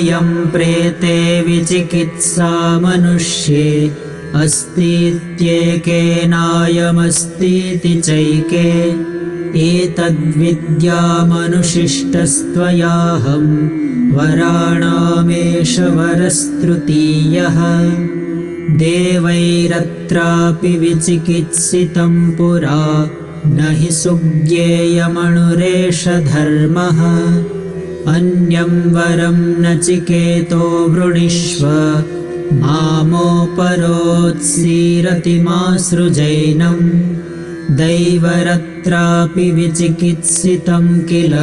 यं प्रेते विचिकित्सा मनुष्ये अस्तीत्येकेनायमस्तीति चैके एतद्विद्यामनुशिष्टस्त्वयाहं वराणामेष वरस्तृतीयः देवैरत्रापि विचिकित्सितं पुरा न हि सुज्ञेयमणुरेष धर्मः अन्यं वरं नचिकेतो वृणीष्व मामोपरोत्सीरति मा सृजैनम् दैवरत्रापि विचिकित्सितं किल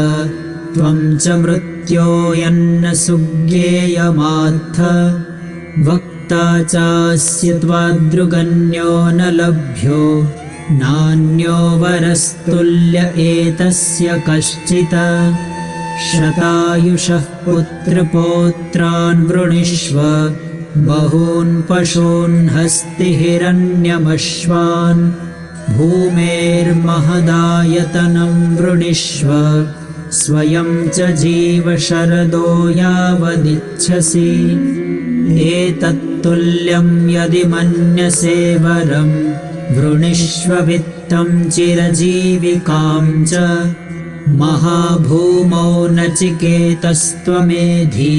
त्वं च मृत्यो यन्न सुज्ञेयमात्थ वक्ता चास्य त्वादृगन्यो न लभ्यो नान्यो वरस्तुल्य एतस्य कश्चित् शतायुषः पुत्रपौत्रान् वृणीष्व बहून् पशून् हस्तिहिरण्यमश्वान् भूमेर्महदायतनं वृणीष्व स्वयं च जीव शरदो यावदिच्छसि एतत्तुल्यं यदि मन्यसे वरं वृणीष्व वित्तं चिरजीविकां च महाभूमौ नचिकेतस्त्वमेधि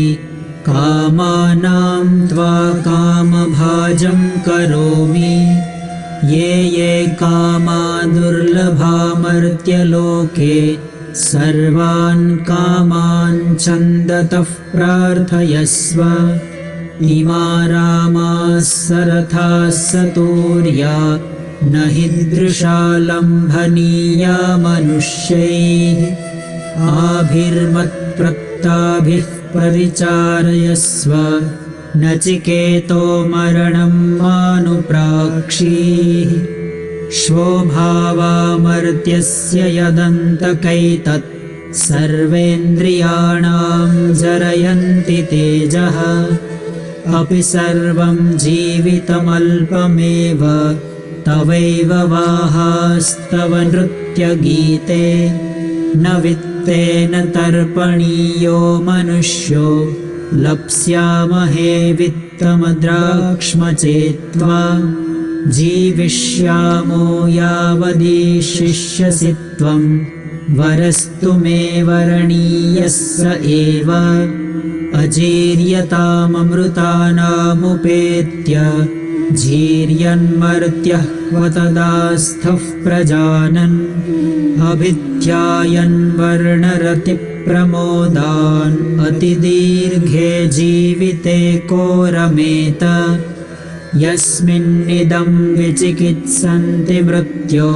कामानां त्वा कामभाजं करोमि ये ये कामा दुर्लभामर्त्यलोके सर्वान् कामान् छन्दतः प्रार्थयस्व इमा रामाः सरथाः सतूर्या न हि दृशा लम्भनीया मनुष्यैः आभिर्मत्प्रक्ताभिः परिचारयस्व नचिकेतो मरणं मानुप्राक्षीः श्वोभावामर्त्यस्य यदन्तकैतत् सर्वेन्द्रियाणां जरयन्ति तेजः अपि सर्वं जीवितमल्पमेव तवैव वाहास्तव नृत्यगीते न वित्तेन तर्पणीयो मनुष्यो लप्स्यामहे वित्तमद्राक्ष्मचेत्त्वा जीविष्यामो यावदीशिष्यसि त्वं वरस्तु मे वरणीयः स एव अजीर्यताममृतानामुपेत्य जीर्यन्मर्त्यः क्व तदास्थः प्रजानन् अभिध्यायन् वर्णरतिप्रमोदान् अतिदीर्घे जीविते को रमेत यस्मिन्निदं विचिकित्सन्ति मृत्यो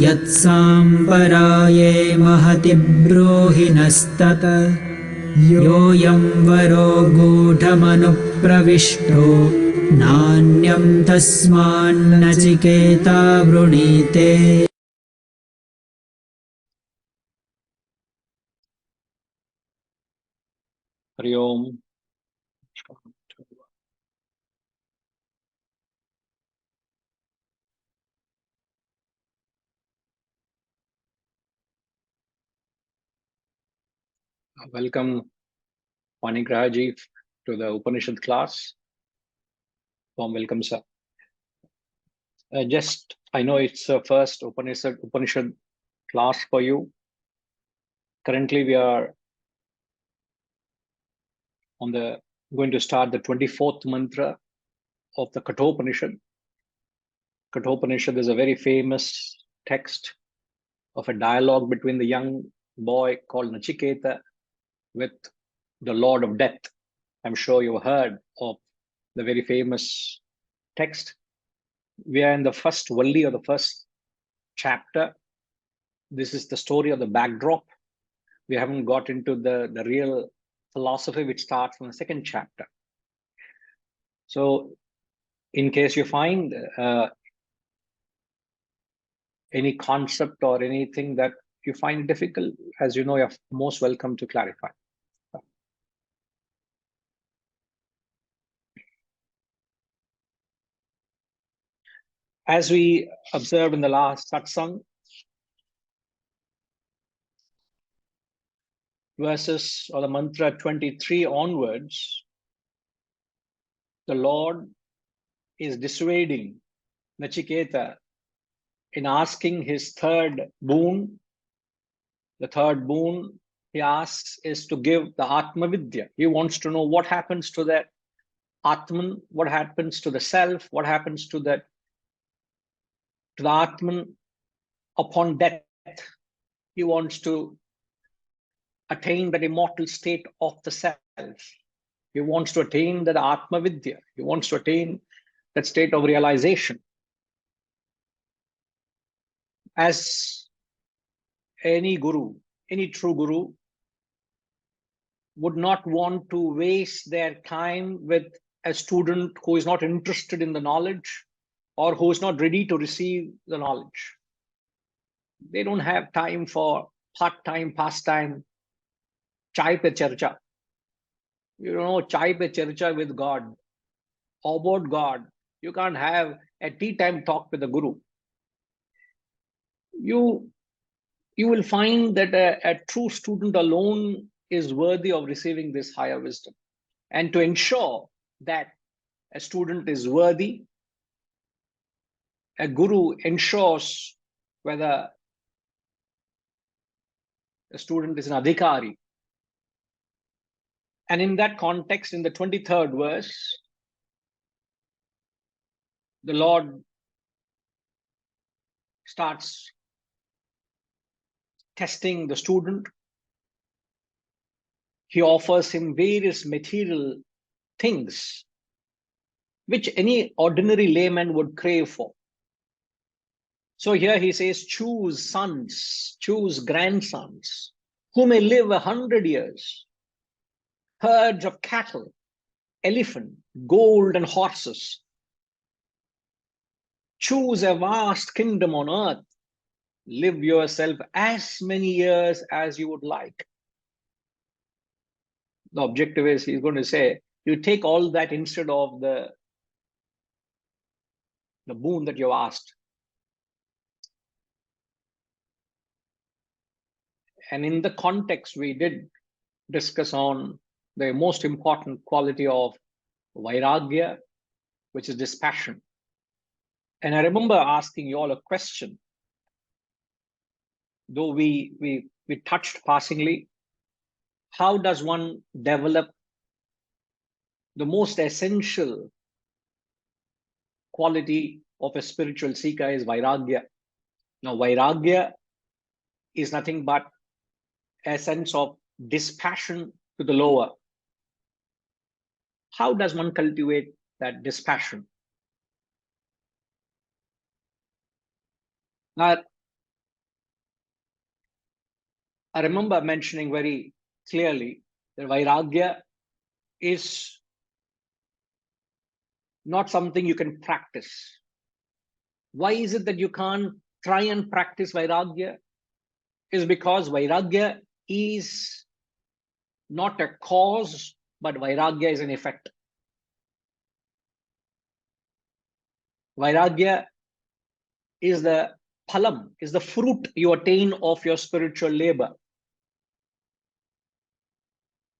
यत्साम्पराये महति ब्रूहि नस्तत् योऽयं वरो गूढमनुप्रविष्टो नान्यं तस्मान्नचिकेता वृणीते। हरि ओम। Welcome Panigrahaji to the Upanishad class. Warm welcome, sir. I know it's the first Upanishad class for you. Currently, we are going to start the 24th mantra of the Kathopanishad. Kathopanishad is a very famous text of a dialogue between the young boy called Nachiketa with the Lord of Death. I'm sure you've heard of the very famous text. We are in the first Valli, or the first chapter. This is the story of the backdrop. We haven't got into the real philosophy, which starts from the second chapter. So in case you find any concept or anything that you find difficult, as you know, you're most welcome to clarify. As we observed in the last satsang, verses or the mantra 23 onwards, the Lord is dissuading Nachiketa in asking his third boon. The third boon he asks is to give the Atma Vidya. He wants to know what happens to that Atman, what happens to the self, what happens to the Atman upon death. He wants to attain that immortal state of the self. He wants to attain that Atma Vidya. He wants to attain that state of realization. As any guru, any true guru, would not want to waste their time with a student who is not interested in the knowledge or who is not ready to receive the knowledge. They don't have time for part-time pastime, chai pe charcha. Chai pe charcha with God, about God. You can't have a tea time talk with the guru. You will find that a true student alone is worthy of receiving this higher wisdom. And to ensure that a student is worthy, a guru ensures whether a student is an adhikari. And in that context, in the 23rd verse, the Lord starts testing the student. He offers him various material things which any ordinary layman would crave for. So here he says, choose sons, choose grandsons, who may live 100 years, herds of cattle, elephant, gold, and horses. Choose a vast kingdom on earth. Live yourself as many years as you would like. The objective is, he's going to say, you take all that instead of the boon that you asked. And in the context, we did discuss on the most important quality of Vairagya, which is dispassion. And I remember asking you all a question, though we touched passingly. How does one develop the most essential quality of a spiritual seeker is Vairagya. Now, Vairagya is nothing but a sense of dispassion to the lower. How does one cultivate that dispassion? Now, I remember mentioning very clearly that Vairagya is not something you can practice. Why is it that you can't try and practice Vairagya? Is because Vairagya is not a cause, but Vairagya is an effect. Vairagya is the phalam, is the fruit you attain of your spiritual labor.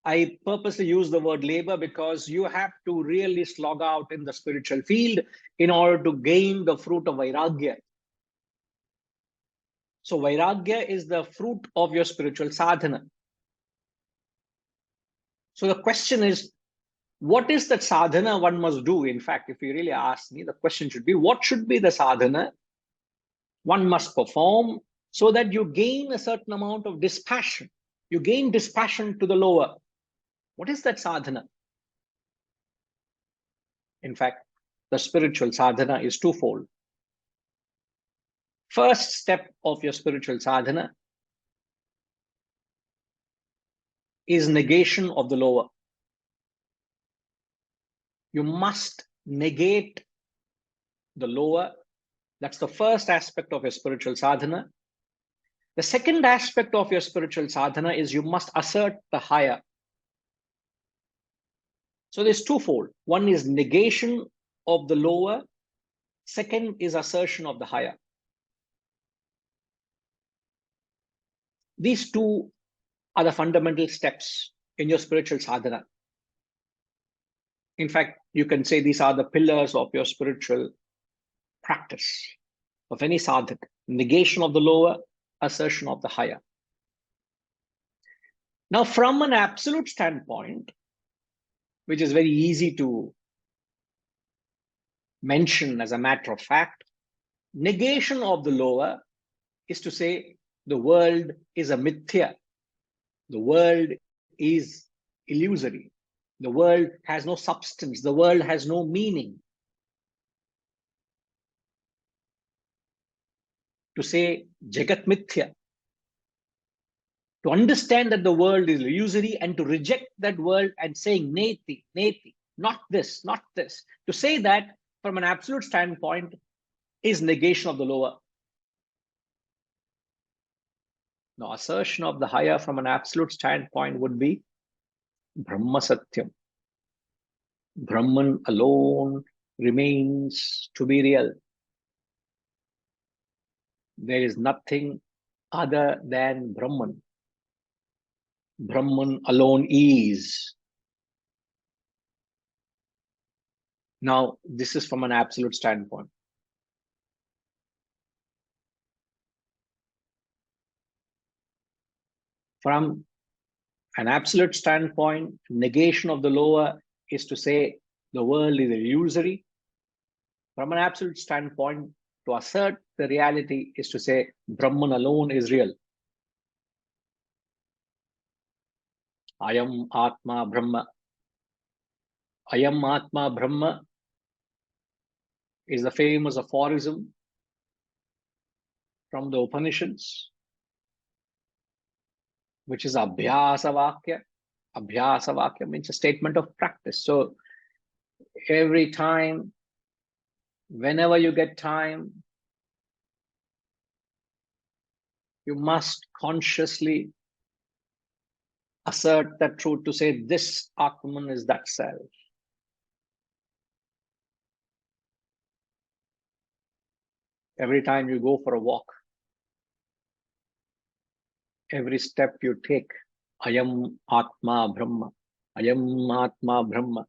I purposely use the word labor because you have to really slog out in the spiritual field in order to gain the fruit of Vairagya. So Vairagya is the fruit of your spiritual sadhana. So the question is, what is that sadhana one must do? In fact, if you really ask me, the question should be, what should be the sadhana one must perform so that you gain a certain amount of dispassion? You gain dispassion to the lower. What is that sadhana? In fact, the spiritual sadhana is twofold. First step of your spiritual sadhana is negation of the lower. You must negate the lower. That's the first aspect of your spiritual sadhana. The second aspect of your spiritual sadhana is you must assert the higher. So there's twofold. One is negation of the lower. Second is assertion of the higher. These two are the fundamental steps in your spiritual sadhana. In fact, you can say these are the pillars of your spiritual practice of any sadhak. Negation of the lower, assertion of the higher. Now, from an absolute standpoint, which is very easy to mention as a matter of fact, negation of the lower is to say the world is a mithya. The world is illusory. The world has no substance. The world has no meaning. To say Jagat Mithya, to understand that the world is illusory and to reject that world and saying Neti, Neti, not this, not this. To say that from an absolute standpoint is negation of the lower. Now, assertion of the higher from an absolute standpoint would be Brahma Satyam. Brahman alone remains to be real. There is nothing other than Brahman. Brahman alone is. Now, this is from an absolute standpoint. From an absolute standpoint, negation of the lower is to say the world is illusory. From an absolute standpoint, to assert the reality is to say Brahman alone is real. Ayam Atma Brahma. Ayam Atma Brahma is the famous aphorism from the Upanishads, which is Abhyasa Vakya. Abhyasa Vakya means a statement of practice. So every time, whenever you get time, you must consciously assert that truth to say this Atman is that self. Every time you go for a walk, every step you take, Ayam Atma Brahma, Ayam Atma Brahma.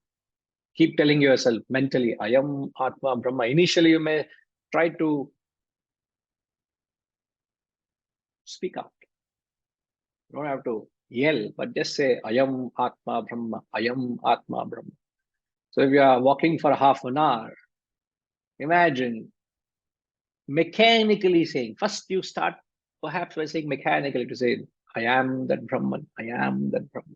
Keep telling yourself mentally, Ayam Atma Brahma. Initially, you may try to speak out. You don't have to yell, but just say, Ayam Atma Brahma, Ayam Atma Brahma. So if you are walking for half an hour, imagine mechanically saying, first you start perhaps by saying mechanically to say, I am that Brahman, I am that Brahman.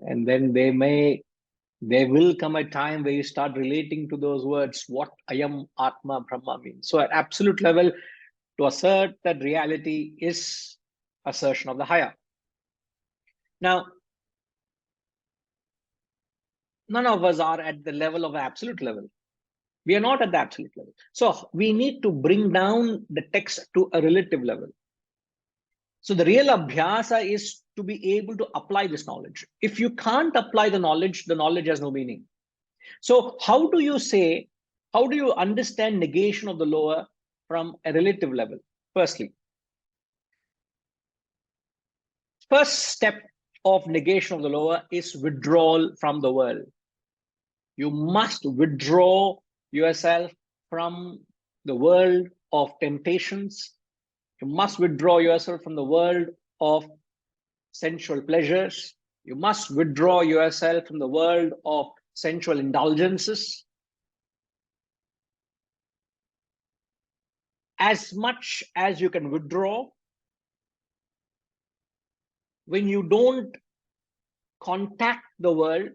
And then there will come a time where you start relating to those words what Ayam Atma Brahma means. So at absolute level, to assert that reality is assertion of the higher. Now, none of us are at the level of absolute level. We are not at the absolute level. So we need to bring down the text to a relative level. So the real abhyasa is to be able to apply this knowledge. If you can't apply the knowledge has no meaning. So how do you understand negation of the lower from a relative level? Firstly, first step of negation of the lower is withdrawal from the world. You must withdraw yourself from the world of temptations. You must withdraw yourself from the world of sensual pleasures. You must withdraw yourself from the world of sensual indulgences. As much as you can withdraw, when you don't contact the world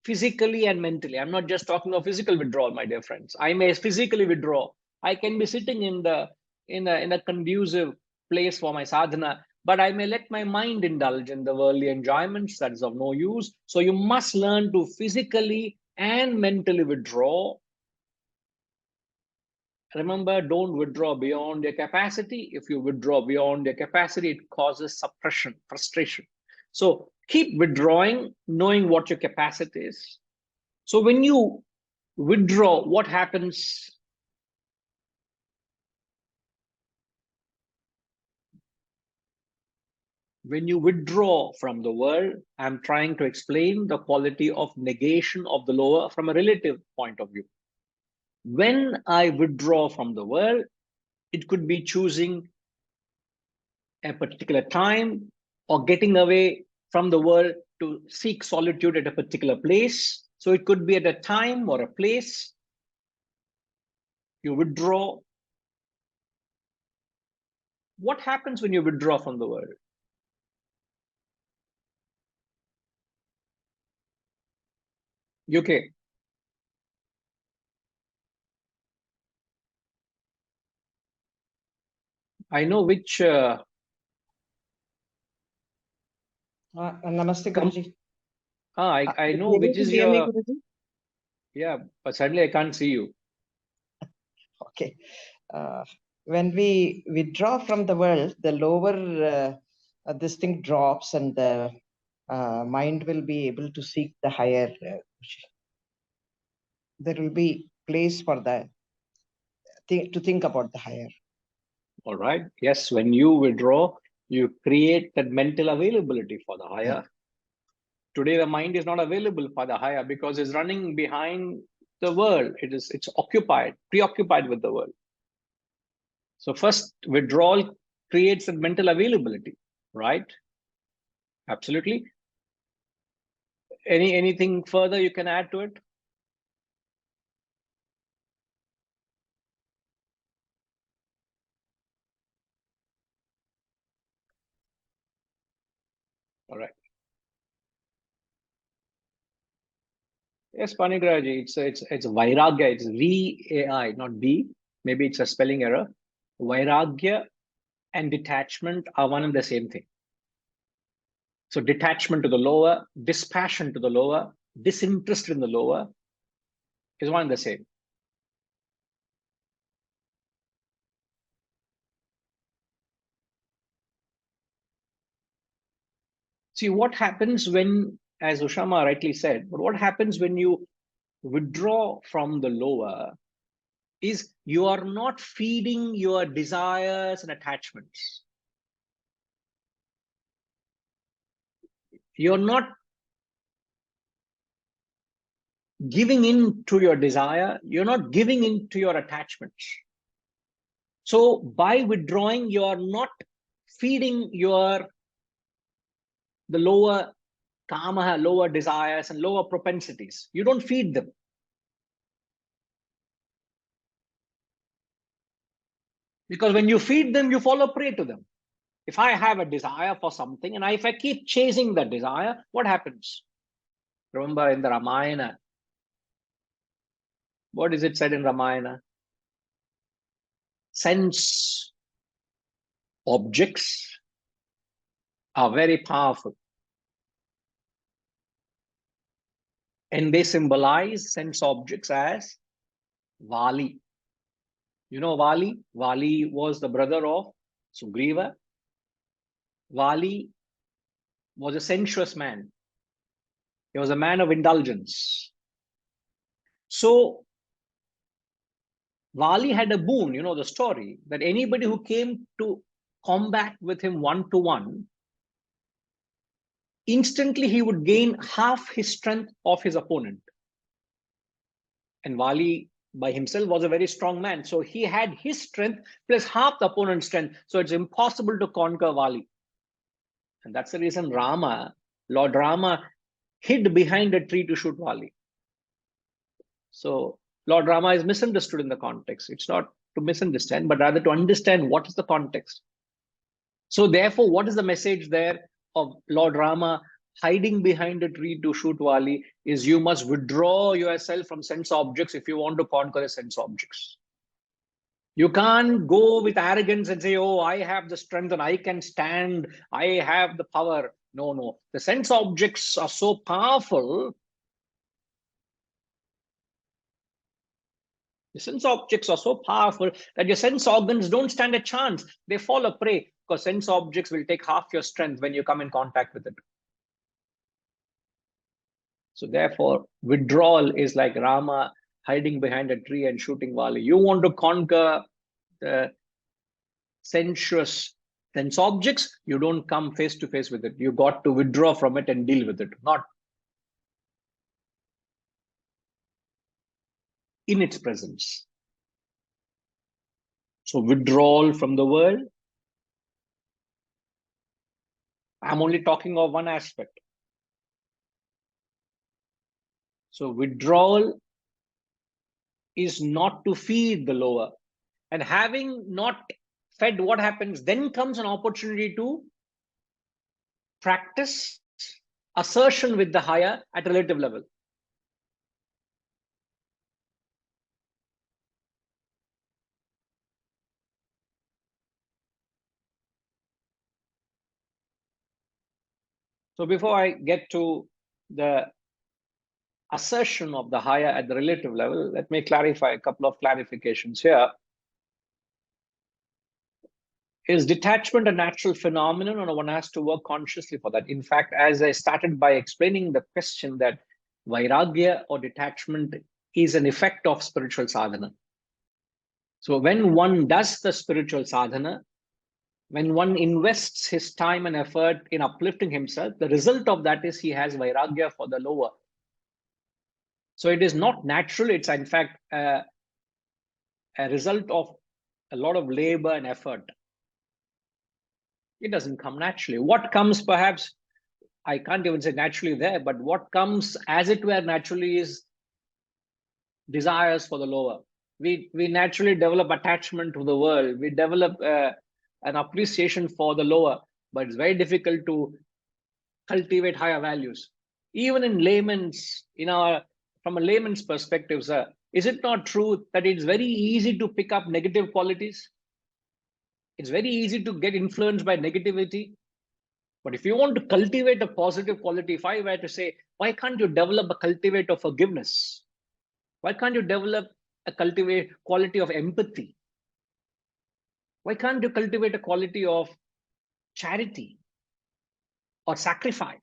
physically and mentally. I'm not just talking of physical withdrawal, my dear friends. I may physically withdraw. I can be sitting in a conducive place for my sadhana, but I may let my mind indulge in the worldly enjoyments. That is of no use. So you must learn to physically and mentally withdraw. Remember, don't withdraw beyond your capacity. If you withdraw beyond your capacity, it causes suppression, frustration. So keep withdrawing, knowing what your capacity is. So when you withdraw, what happens? when you withdraw from the world, I'm trying to explain the quality of negation of the lower from a relative point of view. When I withdraw from the world, it could be choosing a particular time or getting away from the world to seek solitude at a particular place. So it could be at a time or a place. You withdraw. What happens when you withdraw from the world? UK. I know which. Namaste, Guruji. I know Able which to is hear me, your. Guruji? Yeah, but suddenly I can't see you. Okay. When we withdraw from the world, the lower this thing drops, and the mind will be able to seek the higher. There will be place for the to think about the higher. All right. Yes, when you withdraw, you create that mental availability for the higher. Today, the mind is not available for the higher because it's running behind the world. It's occupied, preoccupied with the world. So first, withdrawal creates a mental availability, right? Absolutely. Anything further you can add to it? All right. Yes, Panigraji, it's Vairagya. It's VAI, not V. Maybe it's a spelling error. Vairagya and detachment are one and the same thing. So detachment to the lower, dispassion to the lower, disinterest in the lower is one and the same. See what happens when, as Ushama rightly said, but what happens when you withdraw from the lower is you are not feeding your desires and attachments. You're not giving in to your desire. You're not giving in to your attachments. So by withdrawing, you're not feeding the lower kama, lower desires and lower propensities. You don't feed them. Because when you feed them, you fall a prey to them. If I have a desire for something and if I keep chasing that desire, what happens? Remember in the Ramayana, what is it said in Ramayana? Sense objects are very powerful. And they symbolize sense objects as Vali. You know Vali? Vali was the brother of Sugriva. Vali was a sensuous man. He was a man of indulgence. So Vali had a boon, you know the story, that anybody who came to combat with him one-to-one, instantly he would gain half his strength of his opponent. And Vali by himself was a very strong man. So he had his strength plus half the opponent's strength. So it's impossible to conquer Vali. And that's the reason Lord Rama, hid behind a tree to shoot Vali. So Lord Rama is misunderstood in the context. It's not to misunderstand, but rather to understand what is the context. So therefore, what is the message there of Lord Rama hiding behind a tree to shoot Vali is you must withdraw yourself from sense objects if you want to conquer the sense objects. You can't go with arrogance and say, oh, I have the strength and I can stand, I have the power. No, no. The sense objects are so powerful. The sense objects are so powerful that your sense organs don't stand a chance. They fall a prey because sense objects will take half your strength when you come in contact with it. So therefore, withdrawal is like Rama hiding behind a tree and shooting Vali. You want to conquer the sensuous Sense objects, you don't come face to face with it. You got to withdraw from it and deal with it, not in its presence. So withdrawal from the world. I'm only talking of one aspect. So withdrawal is not to feed the lower. And having not fed, what happens? Then comes an opportunity to practice assertion with the higher at a relative level. So before I get to the assertion of the higher at the relative level, let me clarify a couple of clarifications here. Is detachment a natural phenomenon, or one has to work consciously for that? In fact, as I started by explaining the question that vairagya or detachment is an effect of spiritual sadhana. So when one does the spiritual sadhana, when one invests his time and effort in uplifting himself, the result of that is he has vairagya for the lower. So it is not natural. It's in fact a result of a lot of labor and effort. It doesn't come naturally. What comes, perhaps, I can't even say naturally there, but what comes as it were naturally is desires for the lower. We naturally develop attachment to the world. We develop an appreciation for the lower, but it's very difficult to cultivate higher values. Even in layman's, from a layman's perspective, sir, is it not true that it's very easy to pick up negative qualities? It's very easy to get influenced by negativity. But if you want to cultivate a positive quality, if I were to say, why can't you develop a cultivate of forgiveness? Why can't you develop a cultivate quality of empathy? Why can't you cultivate a quality of charity or sacrifice?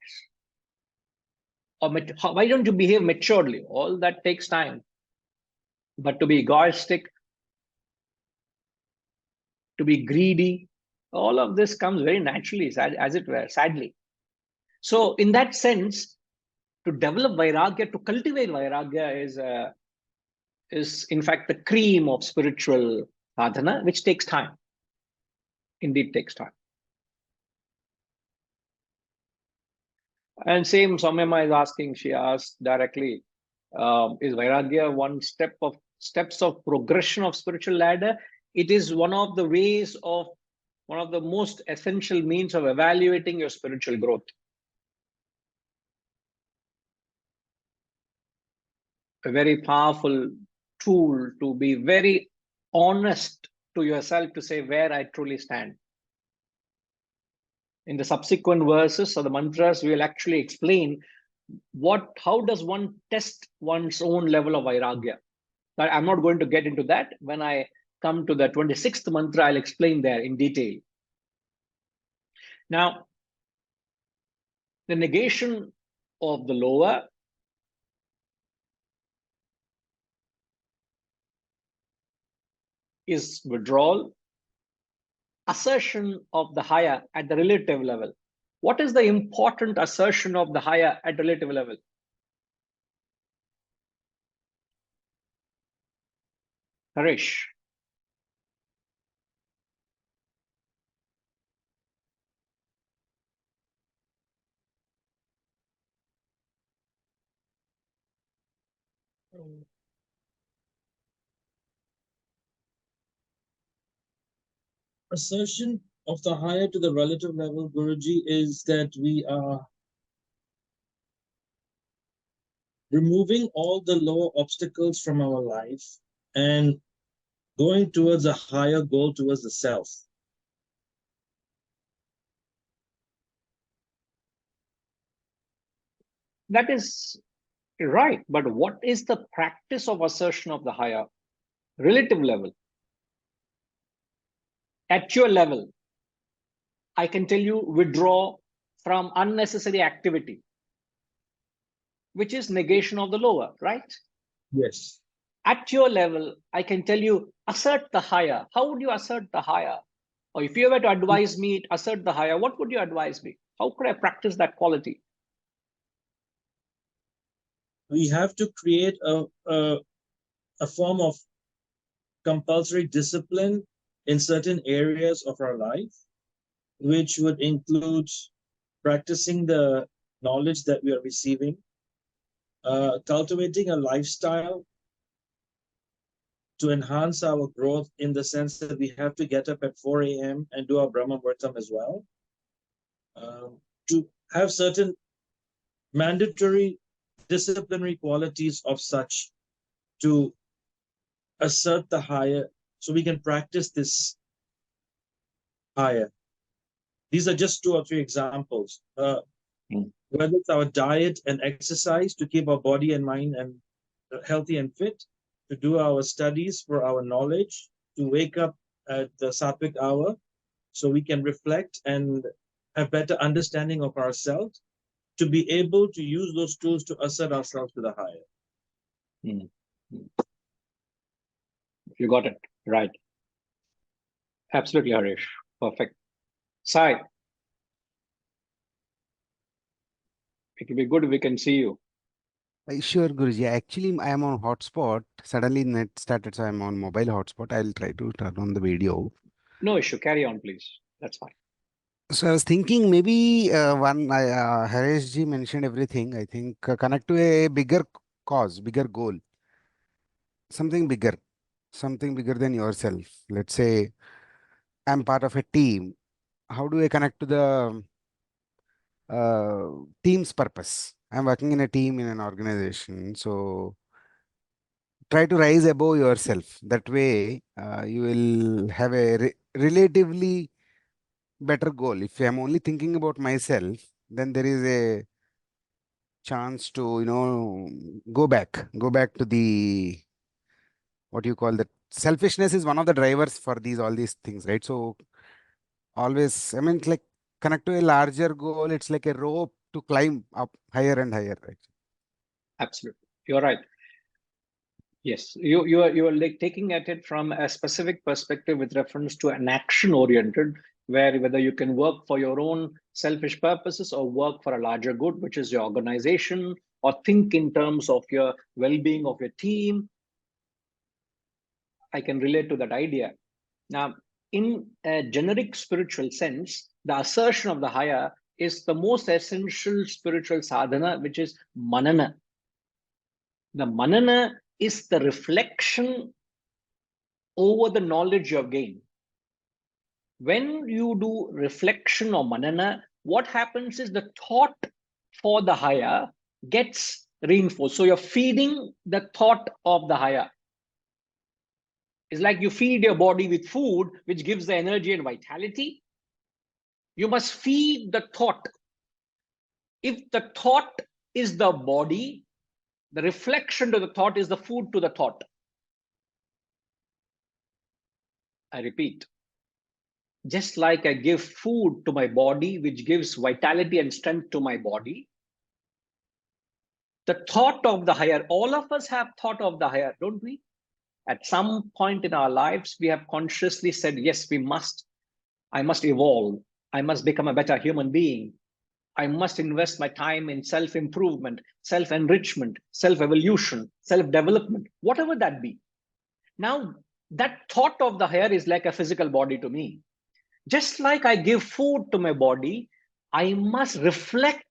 Or why don't you behave maturely? All that takes time. But to be egoistic, to be greedy, all of this comes very naturally, as it were, sadly. So in that sense, to develop vairagya, to cultivate vairagya is in fact the cream of spiritual sadhana, which takes time. Indeed takes time. And same Samyama is asking, she asked directly, is vairagya one steps of progression of spiritual ladder? It is one of the ways of, one of the most essential means of evaluating your spiritual growth. A very powerful tool to be very honest to yourself, to say where I truly stand. In the subsequent verses or the mantras, we will actually explain how does one test one's own level of vairagya. But I'm not going to get into that. When I come to the 26th mantra, I'll explain there in detail. Now, the negation of the lower is withdrawal, assertion of the higher at the relative level. What is the important assertion of the higher at relative level? Harish. Assertion of the higher to the relative level, Guruji, is that we are removing all the lower obstacles from our life and going towards a higher goal, towards the self. That is right. But what is the practice of assertion of the higher? Relative level. At your level, I can tell you withdraw from unnecessary activity, which is negation of the lower, right? Yes. At your level, I can tell you assert the higher. How would you assert the higher? Or if you were to advise me to assert the higher, what would you advise me? How could I practice that quality? We have to create a form of compulsory discipline in certain areas of our life, which would include practicing the knowledge that we are receiving, cultivating a lifestyle to enhance our growth, in the sense that we have to get up at 4 a.m. and do our Brahma Murtam as well, to have certain mandatory disciplinary qualities of such to assert the higher, so we can practice this higher. These are just 2 or 3 examples. Whether it's our diet and exercise to keep our body and mind and healthy and fit, to do our studies for our knowledge, to wake up at the Sattvic hour so we can reflect and have better understanding of ourselves, to be able to use those tools to assert ourselves to the higher. You got it right. Absolutely, Harish. Perfect. Sai, it will be good if we can see you. Sure, Guruji. Actually, I am on hotspot. Suddenly net started, so I'm on mobile hotspot. I'll try to turn on the video. No issue. Carry on, please. That's fine. So I was thinking maybe Harish ji mentioned everything. I think connect to a bigger cause, bigger goal, something bigger than yourself. Let's say I'm part of a team. How do I connect to the team's purpose? I'm working in a team in an organization. So try to rise above yourself. That way, you will have a relatively better goal. If I'm only thinking about myself, then there is a chance to, go back to the, what you call that, selfishness is one of the drivers for all these things, right? So always, I mean, it's like connect to a larger goal. It's like a rope to climb up higher and higher, right? Absolutely. You're right. Yes, you are like taking at it from a specific perspective with reference to an action oriented, where whether you can work for your own selfish purposes or work for a larger good, which is your organization, or think in terms of your well-being of your team. I can relate to that idea. Now, in a generic spiritual sense, the assertion of the higher is the most essential spiritual sadhana, which is manana. The manana is the reflection over the knowledge you have gained. When you do reflection or manana, what happens is the thought for the higher gets reinforced. So you're feeding the thought of the higher. It's like you feed your body with food, which gives the energy and vitality. You must feed the thought. If the thought is the body, the reflection to the thought is the food to the thought. I repeat, just like I give food to my body, which gives vitality and strength to my body, the thought of the higher, all of us have thought of the higher, don't we? At some point in our lives, we have consciously said, yes, I must evolve. I must become a better human being. I must invest my time in self-improvement, self-enrichment, self-evolution, self-development, whatever that be. Now, that thought of the higher is like a physical body to me. Just like I give food to my body, I must reflect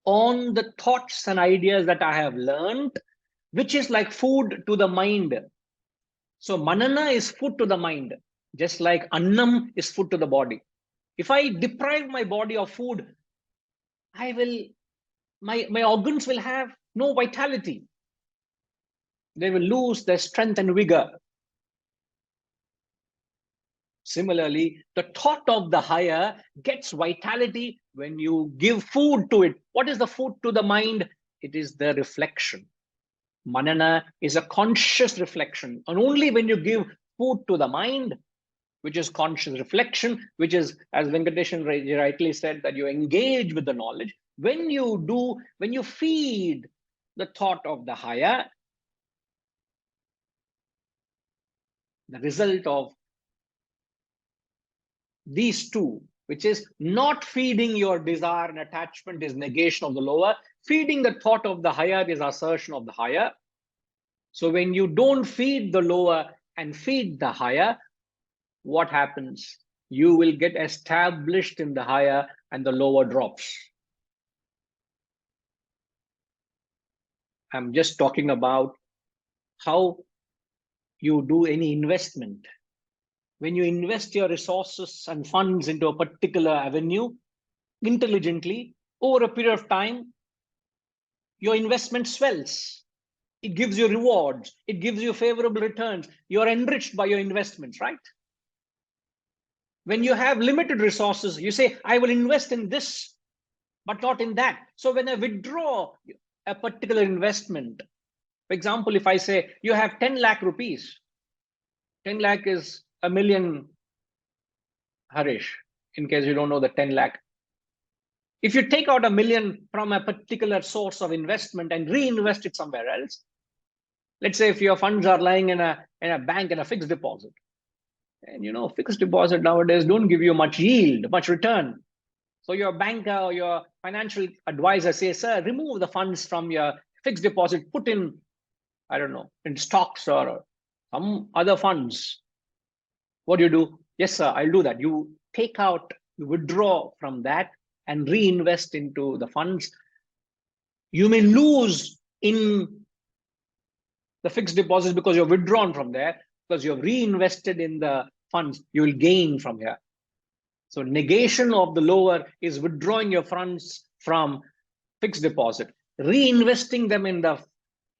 on the thoughts and ideas that I have learned, which is like food to the mind. So manana is food to the mind, just like annam is food to the body. If I deprive my body of food, my organs will have no vitality. They will lose their strength and vigor. Similarly, the thought of the higher gets vitality when you give food to it. What is the food to the mind? It is the reflection. Manana is a conscious reflection. And only when you give food to the mind, which is conscious reflection, which is, as Venkateshan rightly said, that you engage with the knowledge. When you feed the thought of the higher, the result of these two, which is not feeding your desire and attachment, is negation of the lower. Feeding the thought of the higher is assertion of the higher. So when you don't feed the lower and feed the higher, what happens? You will get established in the higher and the lower drops. I'm just talking about how you do any investment. When you invest your resources and funds into a particular avenue intelligently, over a period of time, your investment swells. It gives you rewards. It gives you favorable returns. You're enriched by your investments, right? When you have limited resources, you say, I will invest in this, but not in that. So when I withdraw a particular investment, for example, if I say you have 10 lakh rupees, 10 lakh is a million, Harish, in case you don't know the 10 lakh. If you take out a million from a particular source of investment and reinvest it somewhere else, let's say if your funds are lying in a bank in a fixed deposit, and you know, fixed deposit nowadays don't give you much yield, much return. So your banker or your financial advisor says, sir, remove the funds from your fixed deposit, put in, I don't know, in stocks or some other funds. What do you do? Yes, sir, I'll do that. You take out, you withdraw from that and reinvest into the funds. You may lose in the fixed deposits because you're withdrawn from there, because you've reinvested in the funds, you will gain from here. So negation of the lower is withdrawing your funds from fixed deposit. Reinvesting them in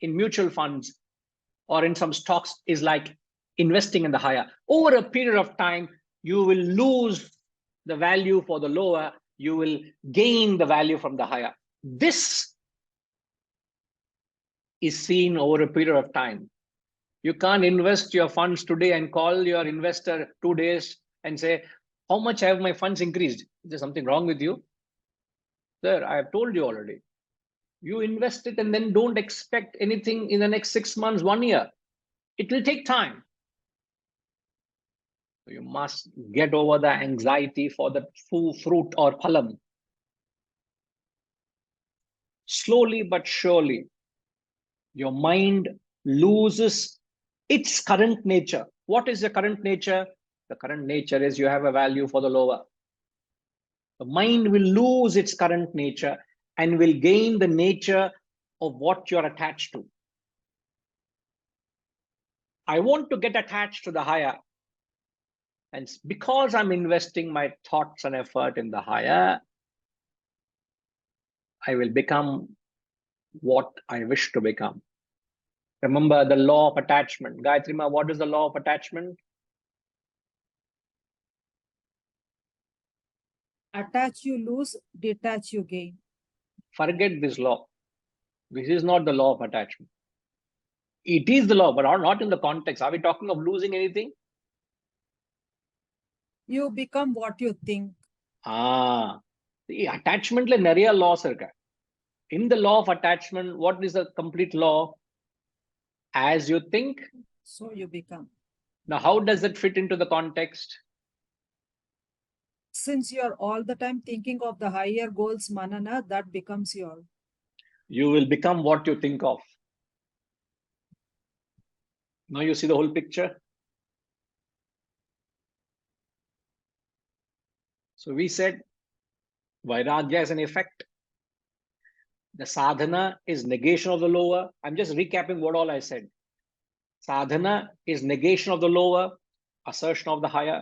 mutual funds or in some stocks is like investing in the higher. Over a period of time, you will lose the value for the lower, you will gain the value from the higher. This is seen over a period of time. You can't invest your funds today and call your investor 2 days and say, how much have my funds increased? Is there something wrong with you? Sir, I have told you already. You invest it and then don't expect anything in the next 6 months, 1 year. It will take time. You must get over the anxiety for the fruit or phalam. Slowly but surely, your mind loses its current nature. What is the current nature? The current nature is you have a value for the lower. The mind will lose its current nature and will gain the nature of what you're attached to. I want to get attached to the higher. And because I'm investing my thoughts and effort in the higher, I will become what I wish to become. Remember the law of attachment. Gayatri Ma, what is the law of attachment? Attach you lose, detach you gain. Forget this law. This is not the law of attachment. It is the law, but not in the context. Are we talking of losing anything? You become what you think. The attachment le nariya laws irukku. In the law of attachment, what is the complete law? As you think, So you become. Now, how does it fit into the context? Since you're all the time thinking of the higher goals, manana, that becomes your. You will become what you think of. Now you see the whole picture. So we said Vairagya is an effect. The sadhana is negation of the lower. I'm just recapping what all I said. Sadhana is negation of the lower, assertion of the higher.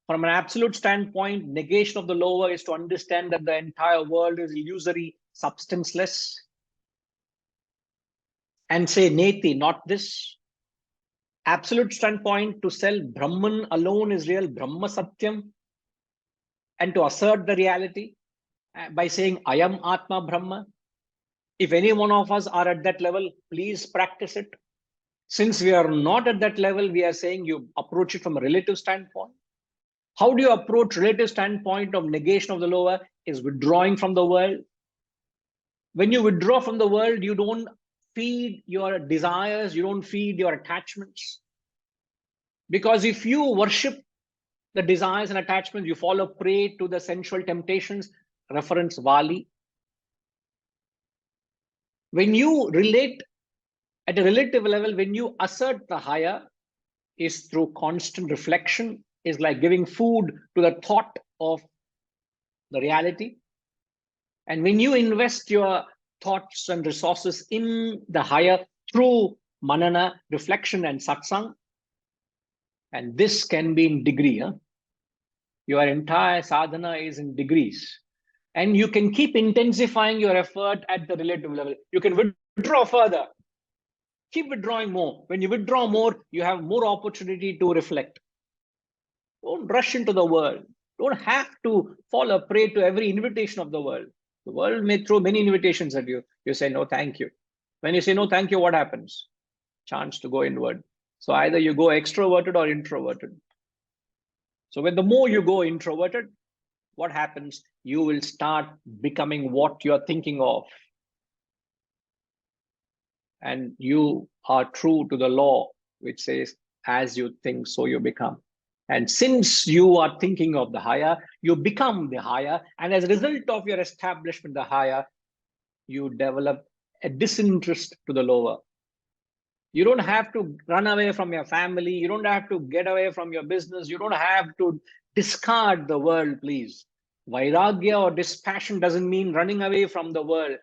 From an absolute standpoint, negation of the lower is to understand that the entire world is illusory, substanceless, and say neti, not this. Absolute standpoint, to sell Brahman alone is real, Brahma Satyam, and to assert the reality by saying I am Atma Brahma. If any one of us are at that level, please practice it. Since we are not at that level, we are saying you approach it from a relative standpoint. How do you approach relative standpoint of negation of the lower? Is withdrawing from the world. When you withdraw from the world, you don't feed your desires, you don't feed your attachments. Because if you worship the desires and attachments, you fall a prey to the sensual temptations, reference Vali. When you relate at a relative level, when you assert the higher, is through constant reflection, is like giving food to the thought of the reality. And when you invest your thoughts and resources in the higher through manana, reflection, and satsang, and this can be in degree. Your entire sadhana is in degrees. And you can keep intensifying your effort at the relative level. You can withdraw further. Keep withdrawing more. When you withdraw more, you have more opportunity to reflect. Don't rush into the world. Don't have to fall a prey to every invitation of the world. The world may throw many invitations at you. You say, no, thank you. When you say, no, thank you, what happens? Chance to go inward. So either you go extroverted or introverted. So when the more you go introverted, what happens? You will start becoming what you're thinking of. And you are true to the law, which says, as you think, so you become. And since you are thinking of the higher, you become the higher. And as a result of your establishment, the higher, you develop a disinterest to the lower. You don't have to run away from your family. You don't have to get away from your business. You don't have to discard the world, please. Vairagya or dispassion doesn't mean running away from the world.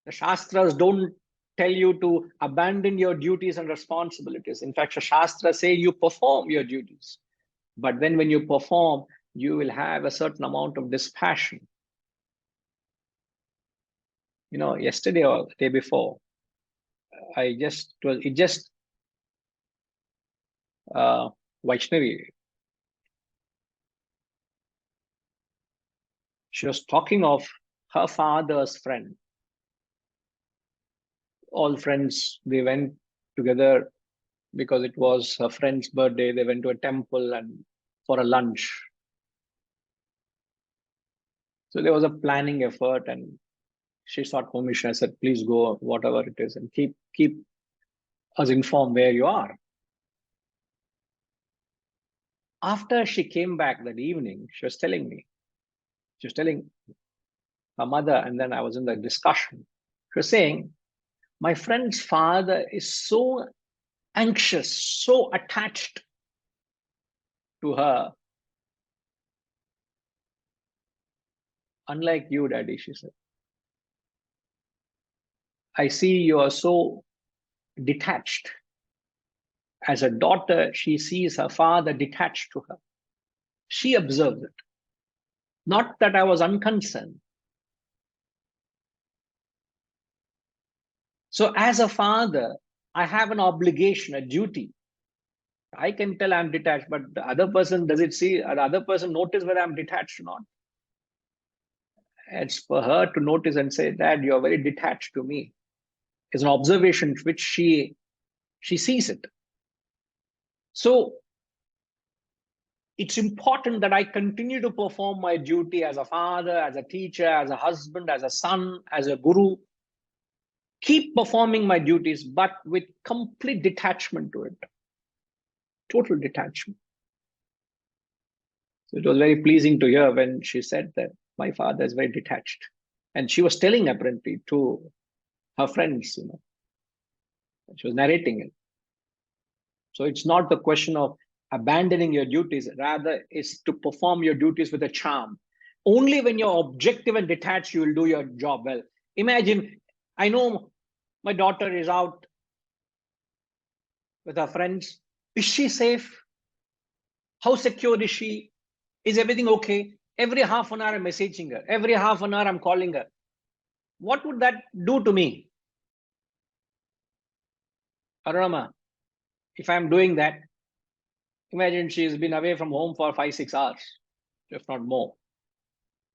The Shastras don't tell you to abandon your duties and responsibilities. In fact, the Shastras say you perform your duties. But then when you perform, you will have a certain amount of dispassion. You know, yesterday or the day before, Vaishnavi, she was talking of her father's friend. All friends, they went together because it was her friend's birthday. They went to a temple and for a lunch. So there was a planning effort, and she sought permission. I said, please go, whatever it is, and keep us informed where you are. After she came back that evening, she was telling her mother, and then I was in the discussion. She was saying, my friend's father is so anxious, so attached to her. Unlike you, Daddy, she said. I see you are so detached. As a daughter, she sees her father detached to her. She observes it. Not that I was unconcerned. So as a father, I have an obligation, a duty. I can tell I'm detached, but the other person, does it see, or the other person notice whether I'm detached or not? It's for her to notice and say, Dad, you're very detached to me. It's an observation which she sees it. So it's important that I continue to perform my duty as a father, as a teacher, as a husband, as a son, as a guru. Keep performing my duties, but with complete detachment to it. Total detachment. So it was very pleasing to hear when she said that my father is very detached. And she was telling apparently to her friends, you know. She was narrating it. So it's not the question of abandoning your duties, rather is to perform your duties with a charm. Only when you're objective and detached, you will do your job well. Imagine, I know my daughter is out with her friends. Is she safe? How secure is she? Is everything okay? Every half an hour I'm messaging her. Every half an hour I'm calling her. What would that do to me? Arunama, if I'm doing that, imagine she's been away from home for 5-6 hours, if not more.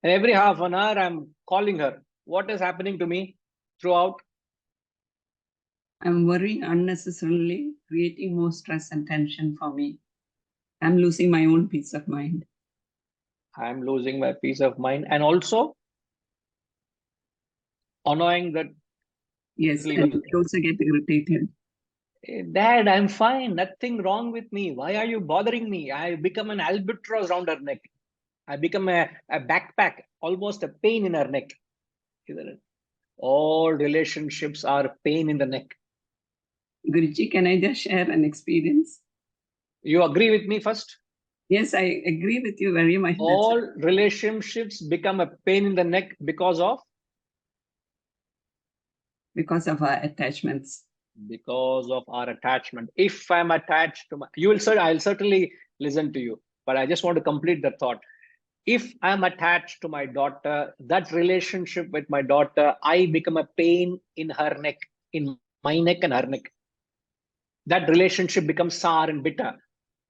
And every half an hour I'm calling her. What is happening to me throughout? I'm worrying unnecessarily, creating more stress and tension for me. I'm losing my own peace of mind. I'm losing my peace of mind, and also annoying that. Yes, and I also get irritated. Dad, I'm fine. Nothing wrong with me. Why are you bothering me? I become an albatross around her neck. I become a backpack, almost a pain in her neck. Isn't it? All relationships are pain in the neck. Guruji, can I just share an experience? You agree with me first? Yes, I agree with you very much. All relationships become a pain in the neck because of our attachments. Because of our attachment. If I'm attached to my, I'll certainly listen to you, but I just want to complete the thought. If I'm attached to my daughter, that relationship with my daughter, I become a pain in her neck, in my neck and her neck. That relationship becomes sour and bitter.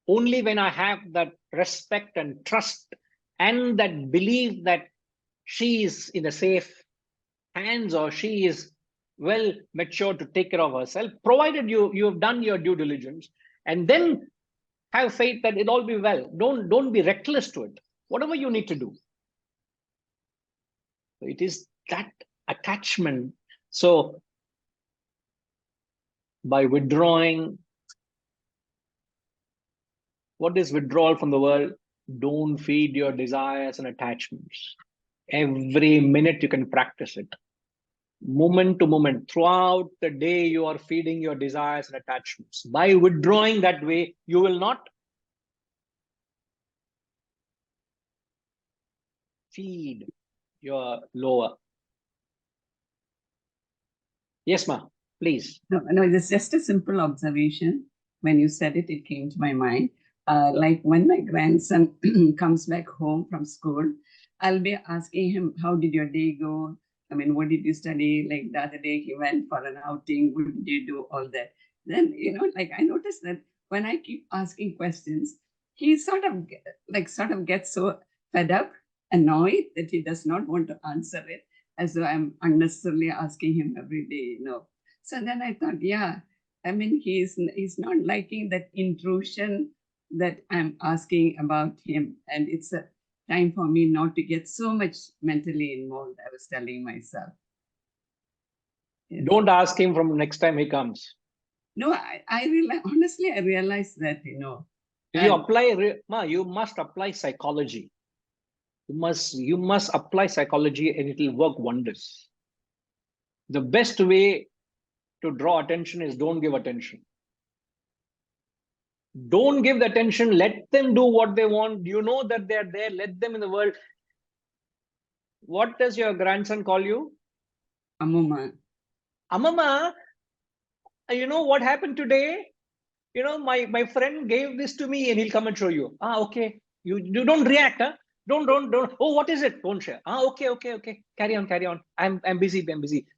Only when I have that respect and trust and that belief that she is in a safe hands or she is well matured to take care of herself, provided you have done your due diligence, and then have faith that it'll all be well. Don't be reckless to it. Whatever you need to do. So it is that attachment. So by withdrawing, what is withdrawal from the world? Don't feed your desires and attachments. Every minute you can practice it. Moment to moment, throughout the day, you are feeding your desires and attachments. By withdrawing that way, you will not feed your lower. Yes, ma, please. No, it's just a simple observation. When you said it, it came to my mind. Like when my grandson comes back home from school, I'll be asking him, how did your day go? I mean, what did you study? Like the other day, he went for an outing. What did you do? All that. Then, like I noticed that when I keep asking questions, he sort of gets so fed up, annoyed that he does not want to answer it, as though I'm unnecessarily asking him every day, So then I thought, yeah, I mean, he's not liking that intrusion that I'm asking about him. And it's a time for me not to get so much mentally involved, I was telling myself. Yes. Don't ask him from next time he comes. No, I realize, honestly, I realize that, You must apply psychology. You must apply psychology and it will work wonders. The best way to draw attention is don't give attention. Don't give the attention. Let them do what they want. You know that they're there. Let them in the world. What does your grandson call you? Amuma. Amama, you know what happened today? My friend gave this to me and he'll come and show you. Okay. You don't react, huh? Don't. Oh, what is it? Don't share. Okay. Carry on. I'm busy.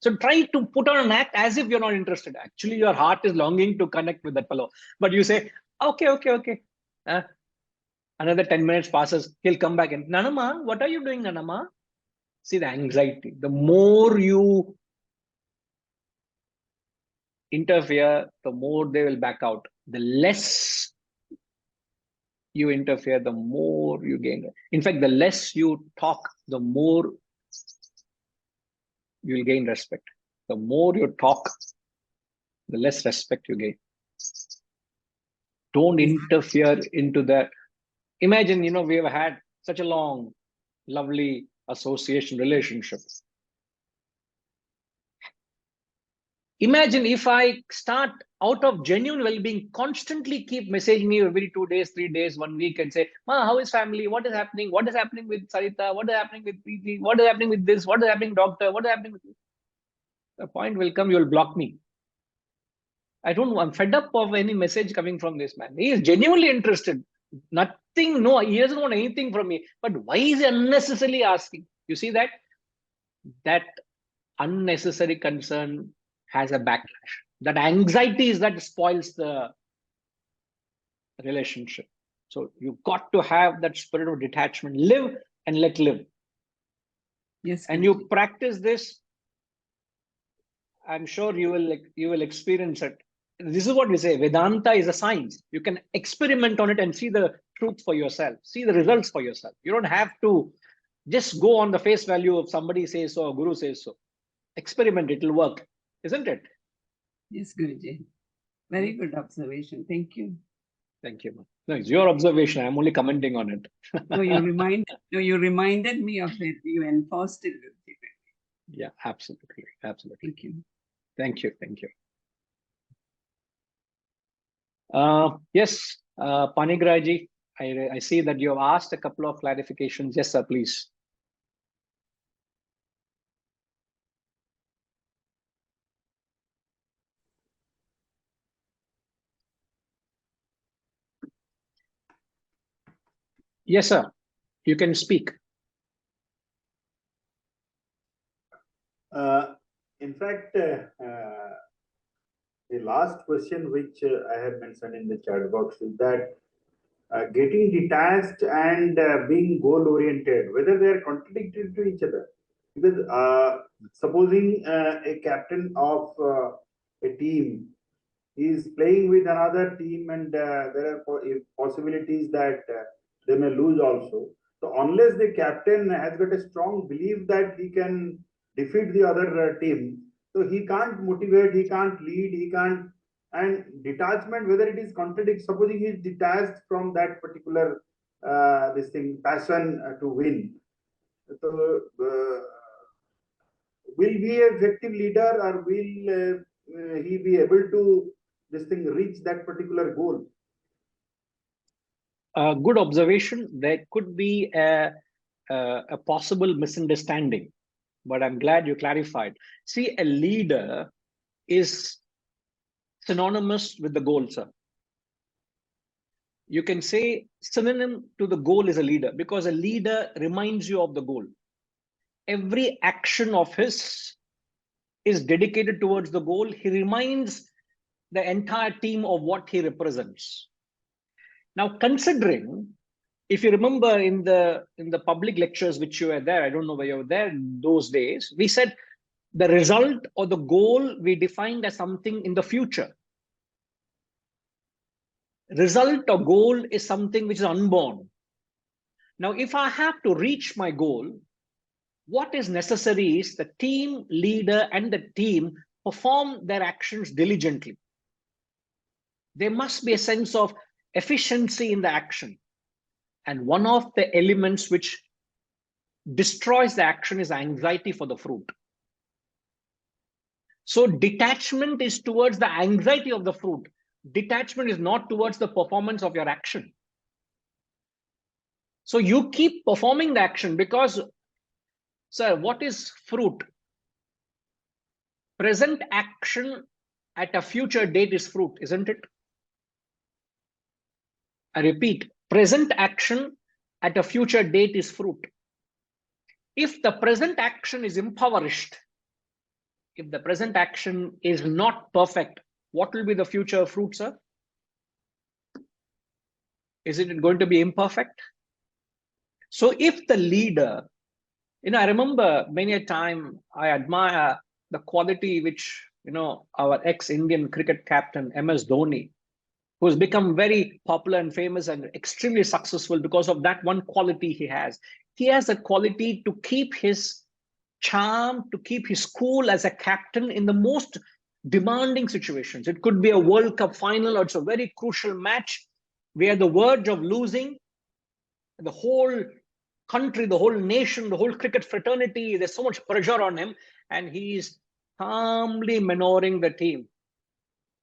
So try to put on an act as if you're not interested. Actually, your heart is longing to connect with that fellow. But you say, okay. Another 10 minutes passes. He'll come back and, Nanama, what are you doing, Nanama? See the anxiety. The more you interfere, the more they will back out. The less you interfere, the more you gain. In fact, the less you talk, the more you'll gain respect. The more you talk, the less respect you gain. Don't interfere into that. Imagine, we have had such a long, lovely association relationship. Imagine if I start out of genuine well-being, constantly keep messaging me every 2 days, 3 days, 1 week and say, Ma, how is family? What is happening? What is happening with Sarita? What is happening with Preeti? What is happening with this? What is happening, doctor? What is happening with this? The point will come, you'll block me. I'm fed up of any message coming from this man. He is genuinely interested. Nothing, no, he doesn't want anything from me. But why is he unnecessarily asking? You see that? That unnecessary concern has a backlash. That anxiety is that spoils the relationship. So you've got to have that spirit of detachment. Live and let live. Yes. And you practice this, I'm sure you will experience it. This is what we say, Vedanta is a science. You can experiment on it and see the truth for yourself, see the results for yourself. You don't have to just go on the face value of somebody says so or Guru says so. Experiment, it will work, isn't it? Yes, Guruji. Very good observation. Thank you. Thank you. No, it's your observation. I'm only commenting on it. No, you reminded me of it. You enforced it with me. Yeah, absolutely. Absolutely. Thank you. Thank you. Thank you. Yes, Panigraji, I see that you have asked a couple of clarifications. Yes, sir, please. Yes, sir. You can speak. In fact, the last question which I have mentioned in the chat box is that getting detached and being goal oriented, whether they are contradictory to each other. Because supposing a captain of a team is playing with another team and there are possibilities that they may lose also. So unless the captain has got a strong belief that he can defeat the other team, so he can't motivate, he can't lead, he can't. And detachment, whether it is contradict, supposing he is detached from that particular this thing passion to win. So will be an effective leader, or will he be able to this thing reach that particular goal? Good observation. There could be a possible misunderstanding, but I'm glad you clarified. See, a leader is synonymous with the goal, sir. You can say synonym to the goal is a leader, because a leader reminds you of the goal. Every action of his is dedicated towards the goal. He reminds the entire team of what he represents. Now, considering, if you remember in the public lectures which you were there, I don't know where you were there in those days, we said the result or the goal we defined as something in the future. Result or goal is something which is unborn. Now, if I have to reach my goal, what is necessary is the team leader and the team perform their actions diligently. There must be a sense of efficiency in the action. And one of the elements which destroys the action is anxiety for the fruit. So detachment is towards the anxiety of the fruit. Detachment is not towards the performance of your action. So you keep performing the action because, sir, what is fruit? Present action at a future date is fruit, isn't it? I repeat, present action at a future date is fruit. If the present action is impoverished, if the present action is not perfect, what will be the future fruit, sir? Is it going to be imperfect? So if the leader, I remember many a time I admire the quality which, our ex-Indian cricket captain, MS Dhoni, who's become very popular and famous and extremely successful because of that one quality he has. He has a quality to keep his charm, to keep his cool as a captain in the most demanding situations. It could be a World Cup final, or it's a very crucial match. We are on the verge of losing. The whole country, the whole nation, the whole cricket fraternity, there's so much pressure on him, and he's calmly maneuvering the team.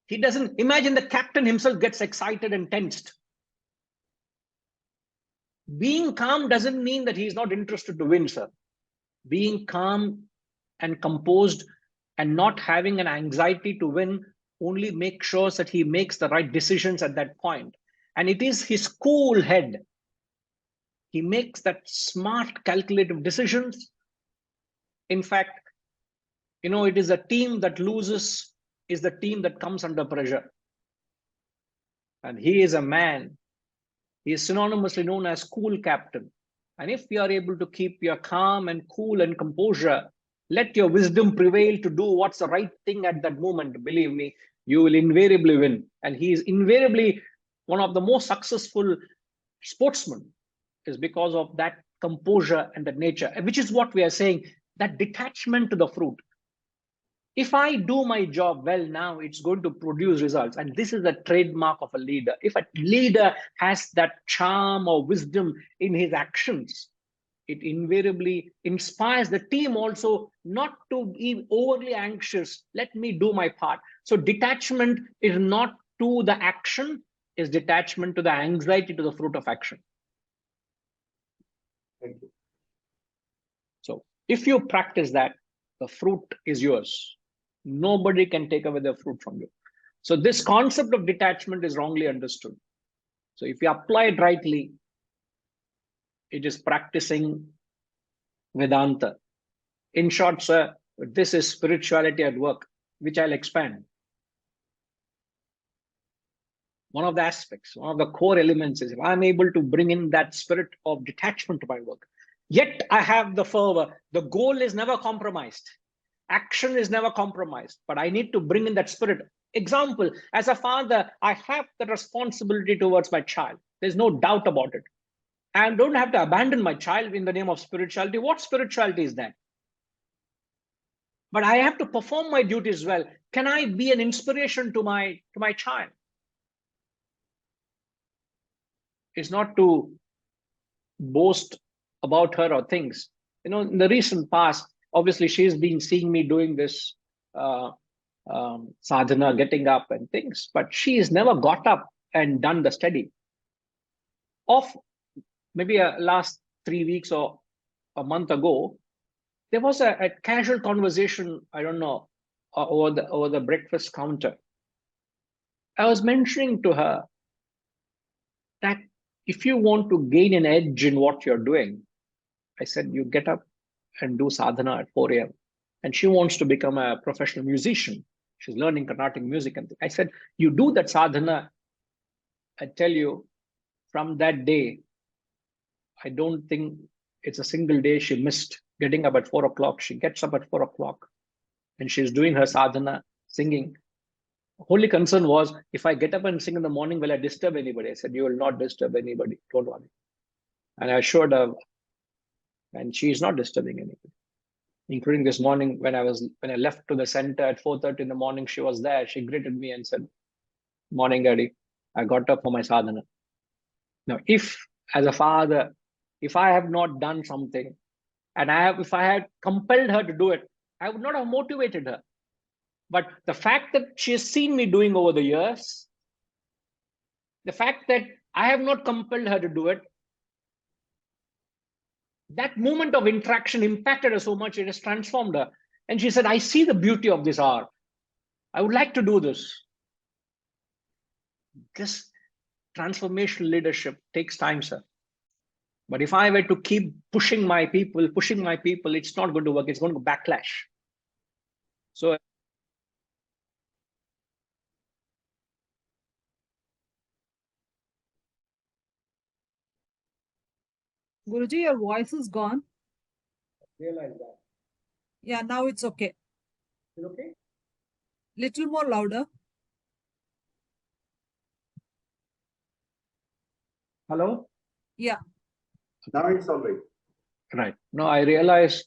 He doesn't imagine the captain himself gets excited and tensed. Being calm doesn't mean that he's not interested to win, sir. Being calm and composed and not having an anxiety to win only makes sure that he makes the right decisions at that point. And it is his cool head. He makes that smart, calculative decisions. In fact, it is a team that loses is the team that comes under pressure. And he is a man. He is synonymously known as cool captain. And if you are able to keep your calm and cool and composure, let your wisdom prevail to do what's the right thing at that moment, believe me, you will invariably win. And he is invariably one of the most successful sportsmen, is because of that composure and that nature, which is what we are saying, that detachment to the fruit. If I do my job well now, it's going to produce results. And this is the trademark of a leader. If a leader has that charm or wisdom in his actions, it invariably inspires the team also not to be overly anxious. Let me do my part. So detachment is not to the action, is detachment to the anxiety to the fruit of action. Thank you. So if you practice that, the fruit is yours. Nobody can take away the fruit from you. So this concept of detachment is wrongly understood. So if you apply it rightly, it is practicing Vedanta. In short, sir, this is spirituality at work, which I'll expand. One of the aspects, one of the core elements is if I'm able to bring in that spirit of detachment to my work, yet I have the fervor. The goal is never compromised. Action is never compromised, but I need to bring in that spirit. Example, as a father, I have the responsibility towards my child. There's no doubt about it. I don't have to abandon my child in the name of spirituality. What spirituality is that? But I have to perform my duties well. Can I be an inspiration to my child? It's not to boast about her or things. You know, in the recent past, obviously she's been seeing me doing this sadhana, getting up and things, but she has never got up and done the study. Of maybe last 3 weeks or a month ago, there was a casual conversation, I don't know, over the breakfast counter. I was mentioning to her that if you want to gain an edge in what you're doing, I said, you get up and do sadhana at 4 a.m. And she wants to become a professional musician. She's learning Carnatic music. And I said, you do that sadhana. I tell you, from that day, I don't think it's a single day she missed getting up at 4 o'clock. She gets up at 4 o'clock and she's doing her sadhana, singing. Only concern was, if I get up and sing in the morning, will I disturb anybody? I said, you will not disturb anybody. Don't worry. And I assured her, and she is not disturbing anybody. Including this morning when I left to the center at 4:30 in the morning, she was there. She greeted me and said, morning, Daddy. I got up for my sadhana. Now, if as a father, if I have not done something, and if I had compelled her to do it, I would not have motivated her. But the fact that she has seen me doing over the years, the fact that I have not compelled her to do it, that moment of interaction impacted her so much, it has transformed her. And she said, I see the beauty of this art. I would like to do this. This transformational leadership takes time, sir. But if I were to keep pushing my people, it's not going to work. It's going to backlash. So Guruji, your voice is gone. realize that. Yeah, now it's okay. Is it okay? Little more louder. Hello? Yeah. Now it's all right. Right. No, I realized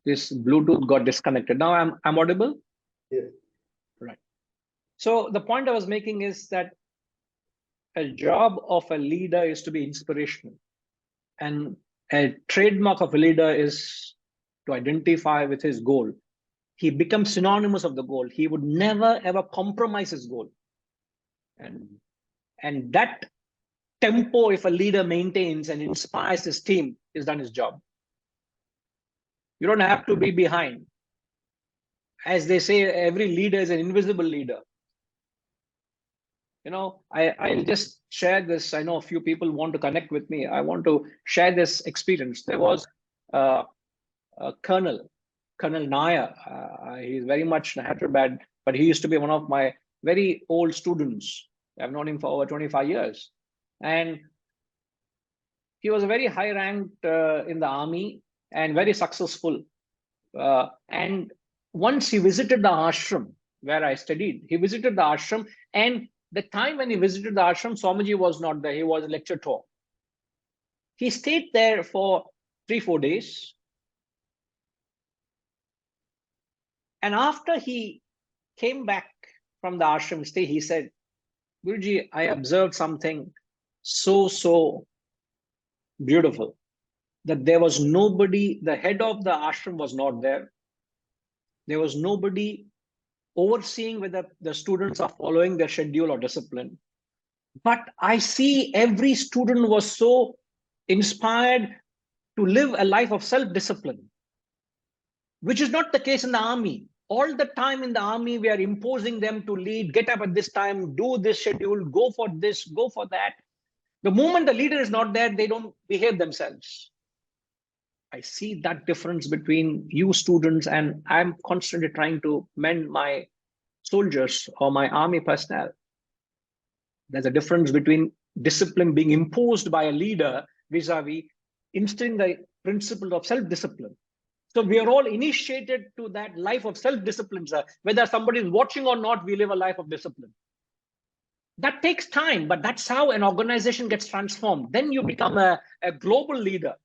this Bluetooth got disconnected. Now I'm audible? Yes. Right. So the point I was making is that a job of a leader is to be inspirational. And a trademark of a leader is to identify with his goal. He becomes synonymous of the goal. He would never ever compromise his goal. And that tempo, if a leader maintains and inspires his team, is done his job. You don't have to be behind. As they say, every leader is an invisible leader. You know, I'll just share this. I know a few people want to connect with me. I want to share this experience. There was a Colonel Nair. He's very much in Hyderabad, but he used to be one of my very old students. I've known him for over 25 years. And he was a very high ranked in the army and very successful. And once he visited the ashram where I studied, he visited the ashram, and the time when he visited the ashram, Swamiji was not there. He was a lecture tour. He stayed there for 3-4 days. And after he came back from the ashram stay, he said, Guruji, I observed something so beautiful, that there was nobody, the head of the ashram was not there. There was nobody overseeing whether the students are following their schedule or discipline. But I see every student was so inspired to live a life of self-discipline, which is not the case in the army. All the time in the army, we are imposing them to lead, get up at this time, do this schedule, go for this, go for that. The moment the leader is not there, they don't behave themselves. I see that difference between you students, and I'm constantly trying to mend my soldiers or my army personnel. There's a difference between discipline being imposed by a leader vis-a-vis instilling the principle of self-discipline. So we are all initiated to that life of self-discipline, sir. Whether somebody is watching or not, we live a life of discipline. That takes time, but that's how an organization gets transformed. Then you become a global leader.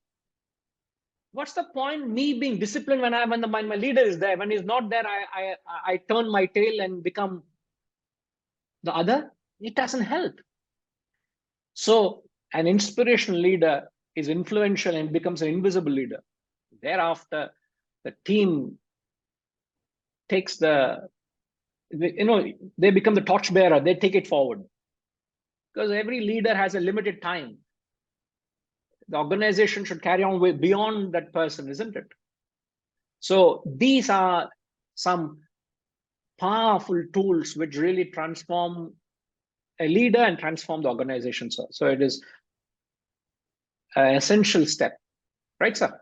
What's the point me being disciplined when my leader is there? When he's not there, I turn my tail and become the other. It doesn't help. So an inspirational leader is influential and becomes an invisible leader. Thereafter, the team takes they become the torchbearer. They take it forward, because every leader has a limited time. The organization should carry on way beyond that person, isn't it? So these are some powerful tools which really transform a leader and transform the organization, sir. So it is an essential step, right, sir?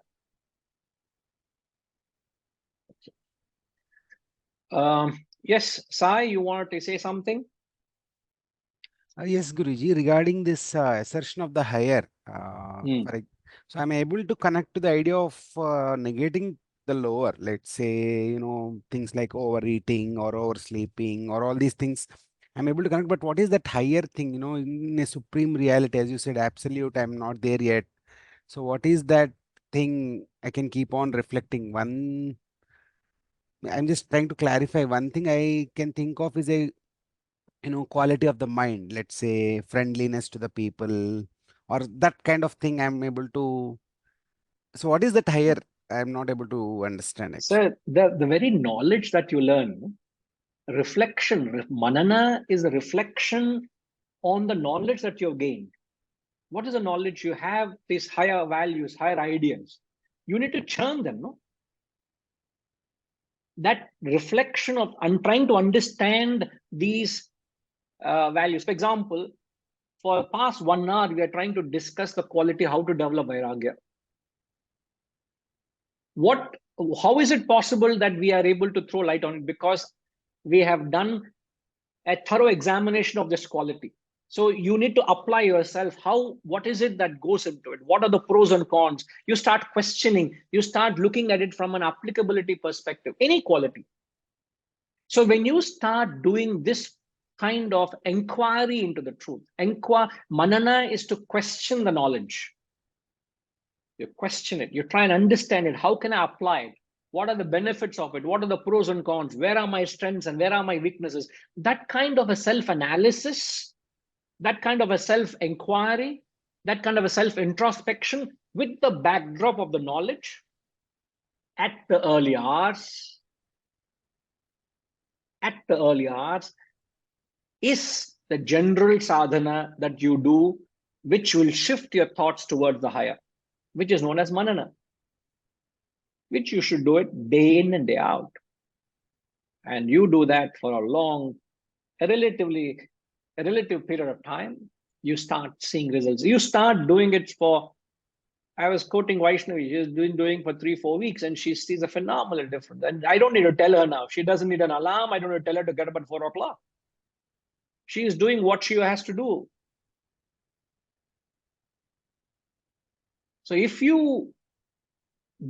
Yes, Sai, you wanted to say something? Yes, Guruji, regarding this assertion of the higher, so I'm able to connect to the idea of negating the lower, let's say, things like overeating or oversleeping or all these things. I'm able to connect, but what is that higher thing, in a supreme reality, as you said, absolute, I'm not there yet. So what is that thing I can keep on reflecting? I'm just trying to clarify. One thing I can think of is a quality of the mind, let's say friendliness to the people, or that kind of thing I'm able to. So what is that higher? I'm not able to understand actually. Sir, the very knowledge that you learn, reflection, manana is a reflection on the knowledge that you've gained. What is the knowledge? You have these higher values, higher ideas. You need to churn them, no? That reflection of I'm trying to understand these values. For example, for the past 1 hour, we are trying to discuss the quality, how to develop Vairagya. How is it possible that we are able to throw light on it? Because we have done a thorough examination of this quality. So you need to apply yourself. What is it that goes into it? What are the pros and cons? You start questioning, you start looking at it from an applicability perspective, any quality. So when you start doing this kind of inquiry into the truth, manana is to question the knowledge. You question it, you try and understand it. How can I apply it? What are the benefits of it? What are the pros and cons? Where are my strengths and where are my weaknesses? That kind of a self-analysis, that kind of a self-inquiry, that kind of a self-introspection with the backdrop of the knowledge at the early hours, is the general sadhana that you do, which will shift your thoughts towards the higher, which is known as manana, which you should do it day in and day out. And you do that for a relative period of time, you start seeing results. You start doing it for, I was quoting Vaishnavi, she's doing for 3-4 weeks, and she sees a phenomenal difference. And I don't need to tell her now. She doesn't need an alarm. I don't need to tell her to get up at 4 o'clock. She is doing what she has to do. So if you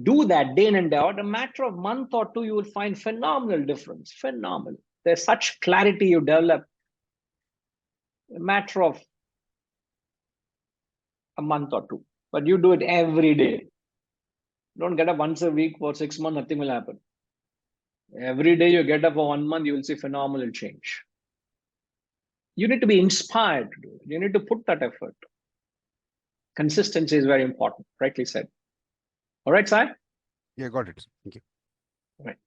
do that day in and day out, a matter of month or two, you will find phenomenal difference. Phenomenal. There's such clarity you develop. A matter of a month or two, but you do it every day. Don't get up once a week for 6 months, nothing will happen. Every day you get up for 1 month, you will see phenomenal change. You need to be inspired to do it. You need to put that effort. Consistency is very important, rightly said. All right, Sai? Yeah, got it. Thank you. Right.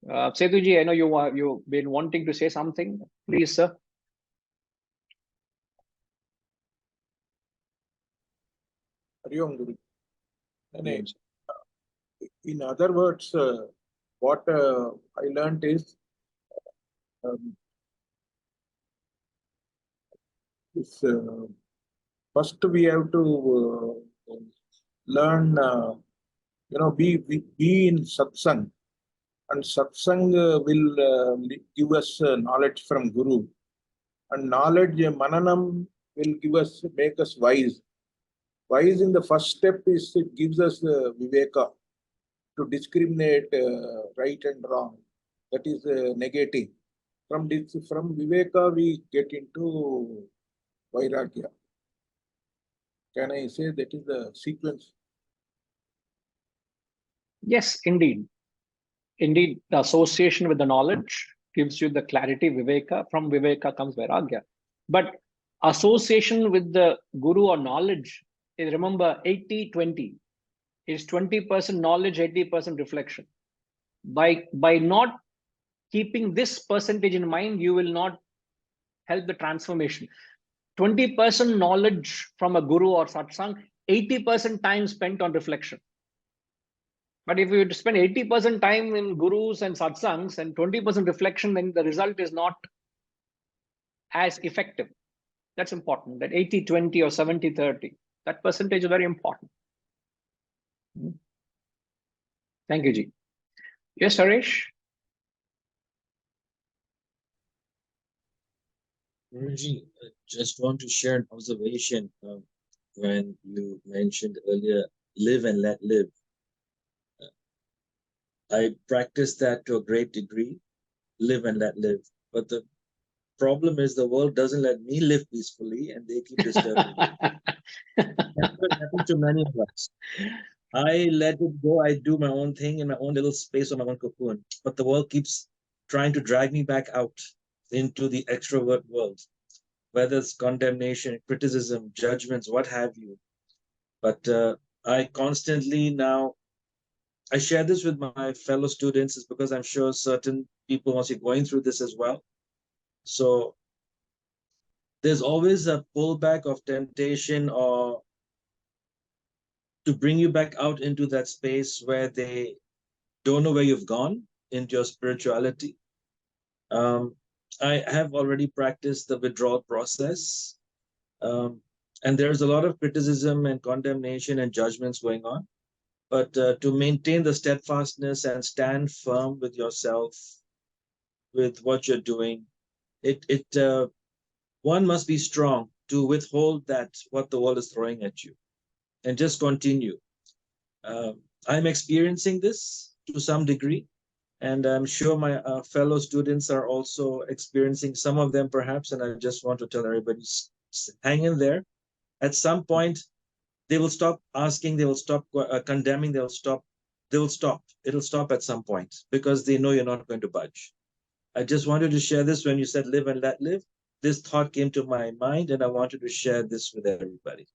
Setuji, I know you've been wanting to say something. Please, sir. Hari Om Guru. In other words, what I learned is first we have to learn, be in satsang, and satsang will give us knowledge from Guru, and knowledge mananam will make us wise. Wise in the first step is it gives us viveka to discriminate right and wrong. That is negating. From viveka we get into vairagya. Can I say that is the sequence? Yes, indeed. Indeed, the association with the knowledge gives you the clarity, viveka. From viveka comes vairagya. But association with the guru or knowledge is, remember, 80-20. It's 20% knowledge, 80% reflection. By not keeping this percentage in mind, you will not help the transformation. 20% knowledge from a guru or satsang, 80% time spent on reflection. But if you spend 80% time in gurus and satsangs and 20% reflection, then the result is not as effective. That's important. That 80-20 or 70-30, that percentage is very important. Thank you, Ji. Yes, Harish? Guruji, I just want to share an observation when you mentioned earlier, live and let live. I practice that to a great degree, live and let live. But the problem is the world doesn't let me live peacefully and they keep disturbing me. That's what happens to many of us. I let it go. I do my own thing in my own little space or my own cocoon. But the world keeps trying to drag me back out into the extrovert world, whether it's condemnation, criticism, judgments, what have you. But I constantly now, I share this with my fellow students is because I'm sure certain people must be going through this as well. So there's always a pullback of temptation or to bring you back out into that space where they don't know where you've gone into your spirituality. I have already practiced the withdrawal process. And there's a lot of criticism and condemnation and judgments going on. But to maintain the steadfastness and stand firm with yourself, with what you're doing, one must be strong to withhold that what the world is throwing at you, and just continue. I'm experiencing this to some degree, and I'm sure my fellow students are also experiencing some of them perhaps, and I just want to tell everybody, hang in there. At some point, they will stop asking, they will stop condemning, they will stop. It'll stop at some point because they know you're not going to budge. I just wanted to share this when you said live and let live. This thought came to my mind and I wanted to share this with everybody.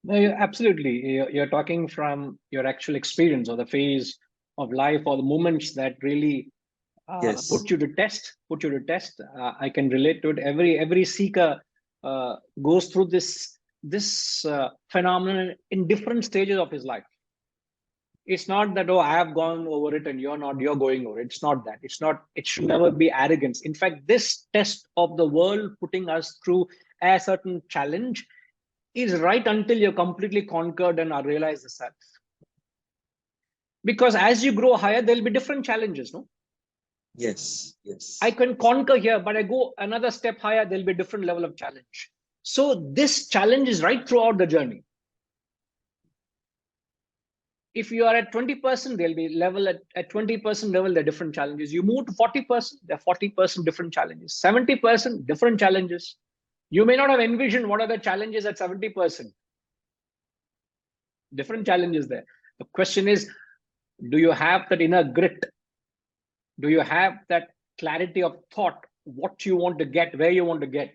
No, absolutely. You're talking from your actual experience or the phase of life or the moments that really Yes. put you to test. I can relate to it. Every seeker goes through this phenomenon in different stages of his life. It's not that, oh, I have gone over it and you're going over it. It's not that. It should never be arrogance. In fact, this test of the world putting us through a certain challenge is right until you're completely conquered and are realized the self. Because as you grow higher, there'll be different challenges, no? Yes. I can conquer here, but I go another step higher, there'll be a different level of challenge. So this challenge is right throughout the journey. If you are at 20%, there'll be level at 20% level, there are different challenges. You move to 40%, there are 40% different challenges. 70%, different challenges. You may not have envisioned what are the challenges at 70%. Different challenges there. The question is, do you have that inner grit? Do you have that clarity of thought, what you want to get, where you want to get?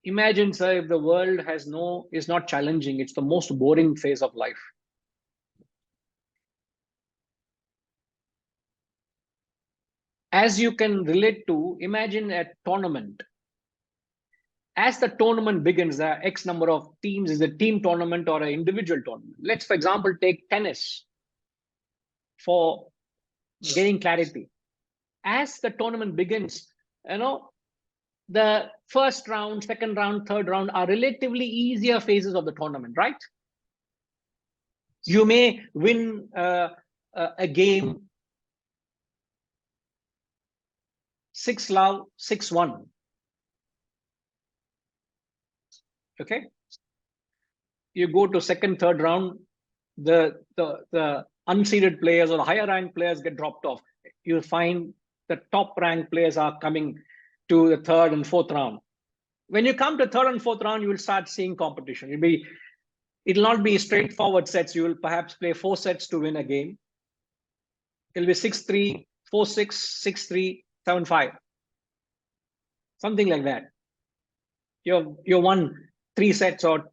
Imagine, sir, if the world is not challenging, it's the most boring phase of life. As you can relate to, imagine a tournament. As the tournament begins, there are X number of teams. Is a team tournament or an individual tournament? Let's, for example, take tennis for getting clarity. As the tournament begins, the first round, second round, third round are relatively easier phases of the tournament, right? You may win a game 6-love, 6-1. Okay. You go to second, third round, the unseeded players or the higher ranked players get dropped off. You'll find the top ranked players are coming to the third and fourth round. When you come to third and fourth round, you will start seeing competition. It'll not be straightforward sets. You will perhaps play 4 sets to win a game. It'll be 6-3, 4-6, 6-3, 7-5. Something like that. You won 3 sets or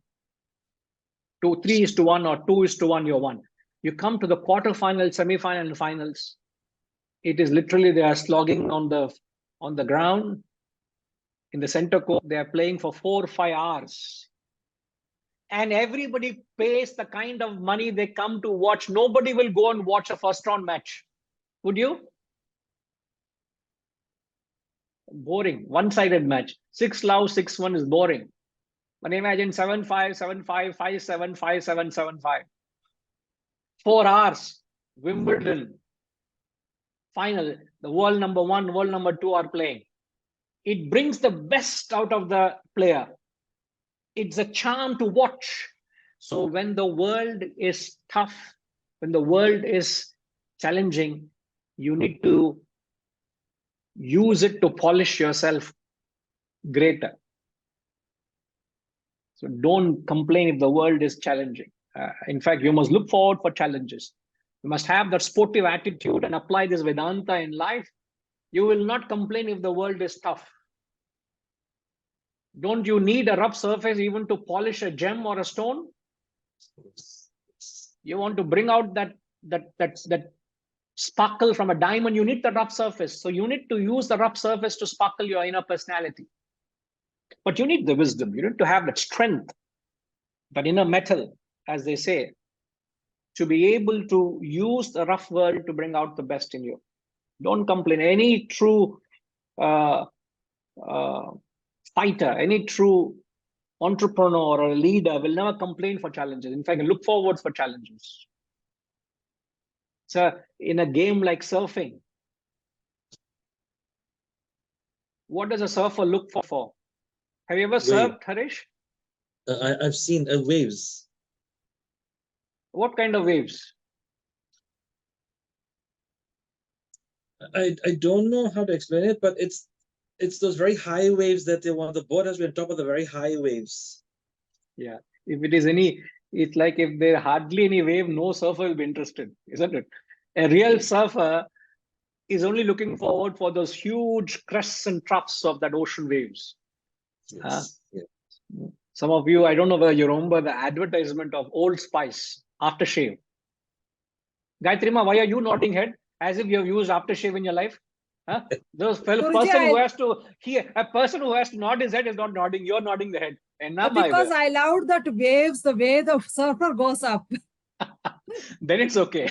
3-1 or 2-1, you're won. You come to the quarterfinals, semi-final, and finals. It is literally they are slogging on the ground in the center court. They are playing for 4 or 5 hours. And everybody pays the kind of money they come to watch. Nobody will go and watch a first round match. Would you? Boring, one-sided match. 6-love, 6-1 is boring. But imagine 7-5, 7-5, 5-7, 5-7, 7-5. 4 hours, Wimbledon, final, the world number 1, world number 2 are playing. It brings the best out of the player. It's a charm to watch. So when the world is tough, when the world is challenging, you need to use it to polish yourself greater. So don't complain if the world is challenging. In fact, you must look forward for challenges. You must have that sportive attitude and apply this Vedanta in life. You will not complain if the world is tough. Don't you need a rough surface even to polish a gem or a stone? You want to bring out that sparkle from a diamond, you need the rough surface. So you need to use the rough surface to sparkle your inner personality. But you need the wisdom. You need to have that strength, that inner metal, as they say, to be able to use the rough world to bring out the best in you. Don't complain. Any true fighter, any true entrepreneur or a leader will never complain for challenges. In fact, look forward for challenges. So in a game like surfing, what does a surfer look for? Have you ever surfed, Harish? I've seen waves. What kind of waves? I don't know how to explain it, but it's those very high waves that they want. The boat has been on top of the very high waves. Yeah. If it is it's like if there hardly any wave, no surfer will be interested, isn't it? A real surfer is only looking forward for those huge crests and troughs of that ocean waves. Yes. Yeah. Some of you, I don't know whether you remember the advertisement of Old Spice aftershave. Gayatrima, why are you nodding head as if you have used aftershave in your life? Huh? A person who has to nod his head is not nodding. You're nodding the head. Because I loved that waves, the way the surfer goes up. Then it's okay.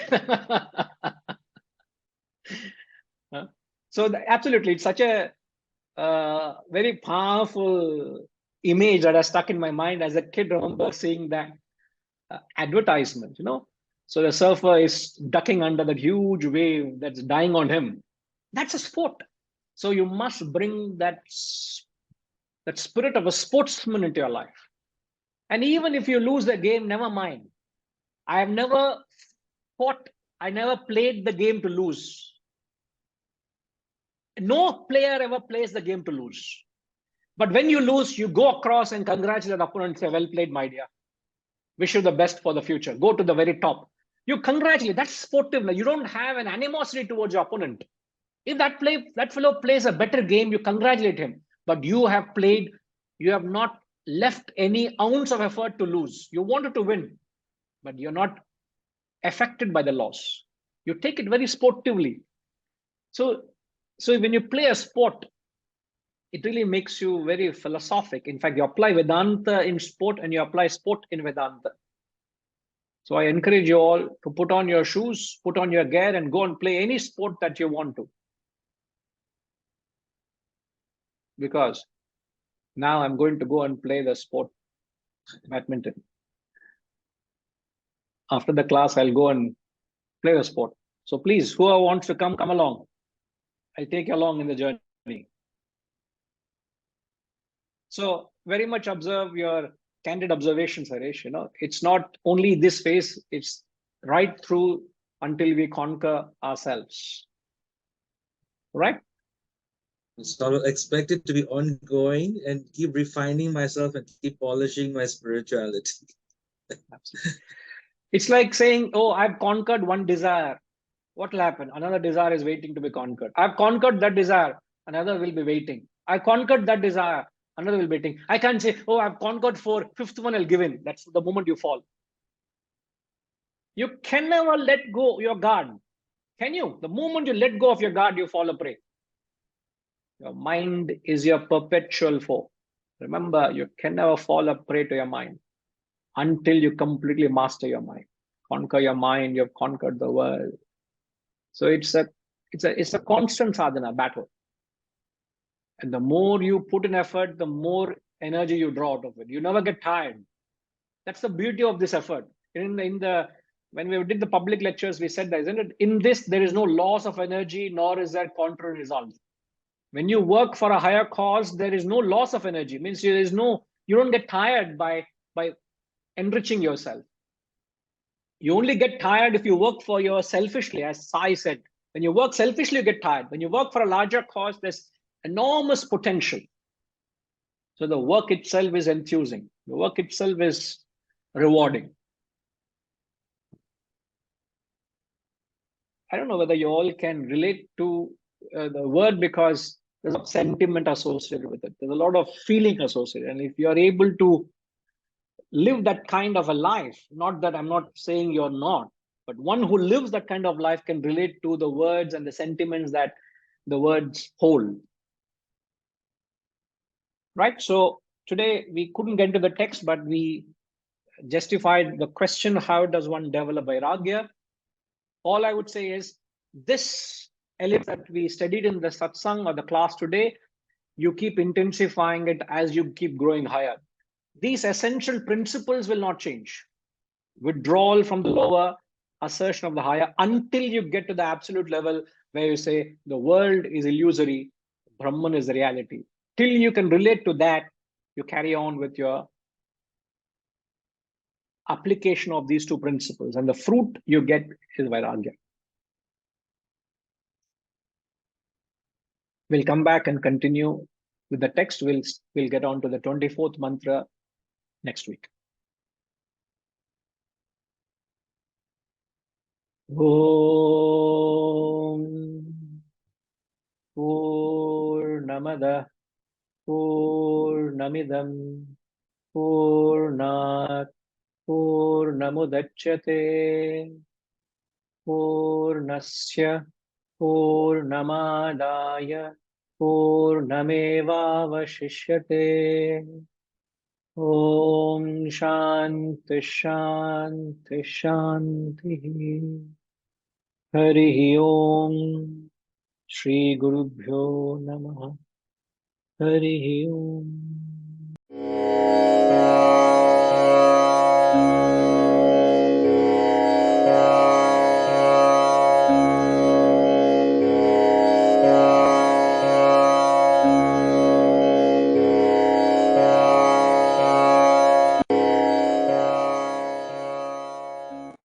So absolutely, it's such a very powerful image that has stuck in my mind as a kid. I remember seeing that advertisement, So the surfer is ducking under that huge wave that's dying on him. That's a sport. So you must bring that spirit of a sportsman into your life. And even if you lose the game, never mind. I have never fought. I never played the game to lose. No player ever plays the game to lose. But when you lose, you go across and congratulate the opponent and say, well played, my dear. Wish you the best for the future. Go to the very top. You congratulate. That's sportive. You don't have an animosity towards your opponent. If that fellow plays a better game, you congratulate him. But you have played, you have not left any ounce of effort to lose. You wanted to win, but you're not affected by the loss. You take it very sportively. So when you play a sport, it really makes you very philosophic. In fact, you apply Vedanta in sport and you apply sport in Vedanta. So I encourage you all to put on your shoes, put on your gear, and go and play any sport that you want to. Because now I'm going to go and play the sport, badminton. After the class, I'll go and play the sport. So please, whoever wants to come along. I'll take you along in the journey. So very much observe your candid observations, Harish. It's not only this phase, it's right through until we conquer ourselves. Right? So I expect it to be ongoing and keep refining myself and keep polishing my spirituality. Absolutely. It's like saying, oh, I've conquered one desire. What will happen? Another desire is waiting to be conquered. I've conquered that desire. Another will be waiting. I conquered that desire. Another will be waiting. I can't say, oh, I've conquered 4, fifth one I'll give in. That's the moment you fall. You can never let go your guard. Can you? The moment you let go of your guard, you fall a prey. Your mind is your perpetual foe. Remember, you can never fall a prey to your mind until you completely master your mind. Conquer your mind, you've conquered the world. So it's a constant sadhana battle. And the more you put in effort, the more energy you draw out of it. You never get tired. That's the beauty of this effort. When we did the public lectures, we said that, isn't it? In this, there is no loss of energy, nor is there contrary result. When you work for a higher cause, there is no loss of energy. It means you don't get tired by enriching yourself. You only get tired if you work for your selfishly, as Sai said. When you work selfishly, you get tired. When you work for a larger cause, there's enormous potential. So the work itself is enthusing. The work itself is rewarding. I don't know whether you all can relate to the word, because there's a lot of sentiment associated with it. There's a lot of feeling associated. And if you're able to live that kind of a life, not that I'm not saying you're not, but one who lives that kind of life can relate to the words and the sentiments that the words hold. Right? So today we couldn't get into the text, but we justified the question, how does one develop Vairagya? All I would say is this element that we studied in the satsang or the class today, you keep intensifying it as you keep growing higher. These essential principles will not change. Withdrawal from the lower, assertion of the higher, until you get to the absolute level where you say the world is illusory, Brahman is the reality. Till you can relate to that, you carry on with your application of these two principles, and the fruit you get is Vairagya. We'll come back and continue with the text. We'll get on to the 24th mantra next week. Om Purnamada Purnamidam Purnat Purnamudachyate Purnasya Purnamadaya Purnamevavashishyate. Om Shanti Shanti Shanti. Harihi Om. Shri Gurubhyo Namaha. Harihi Om.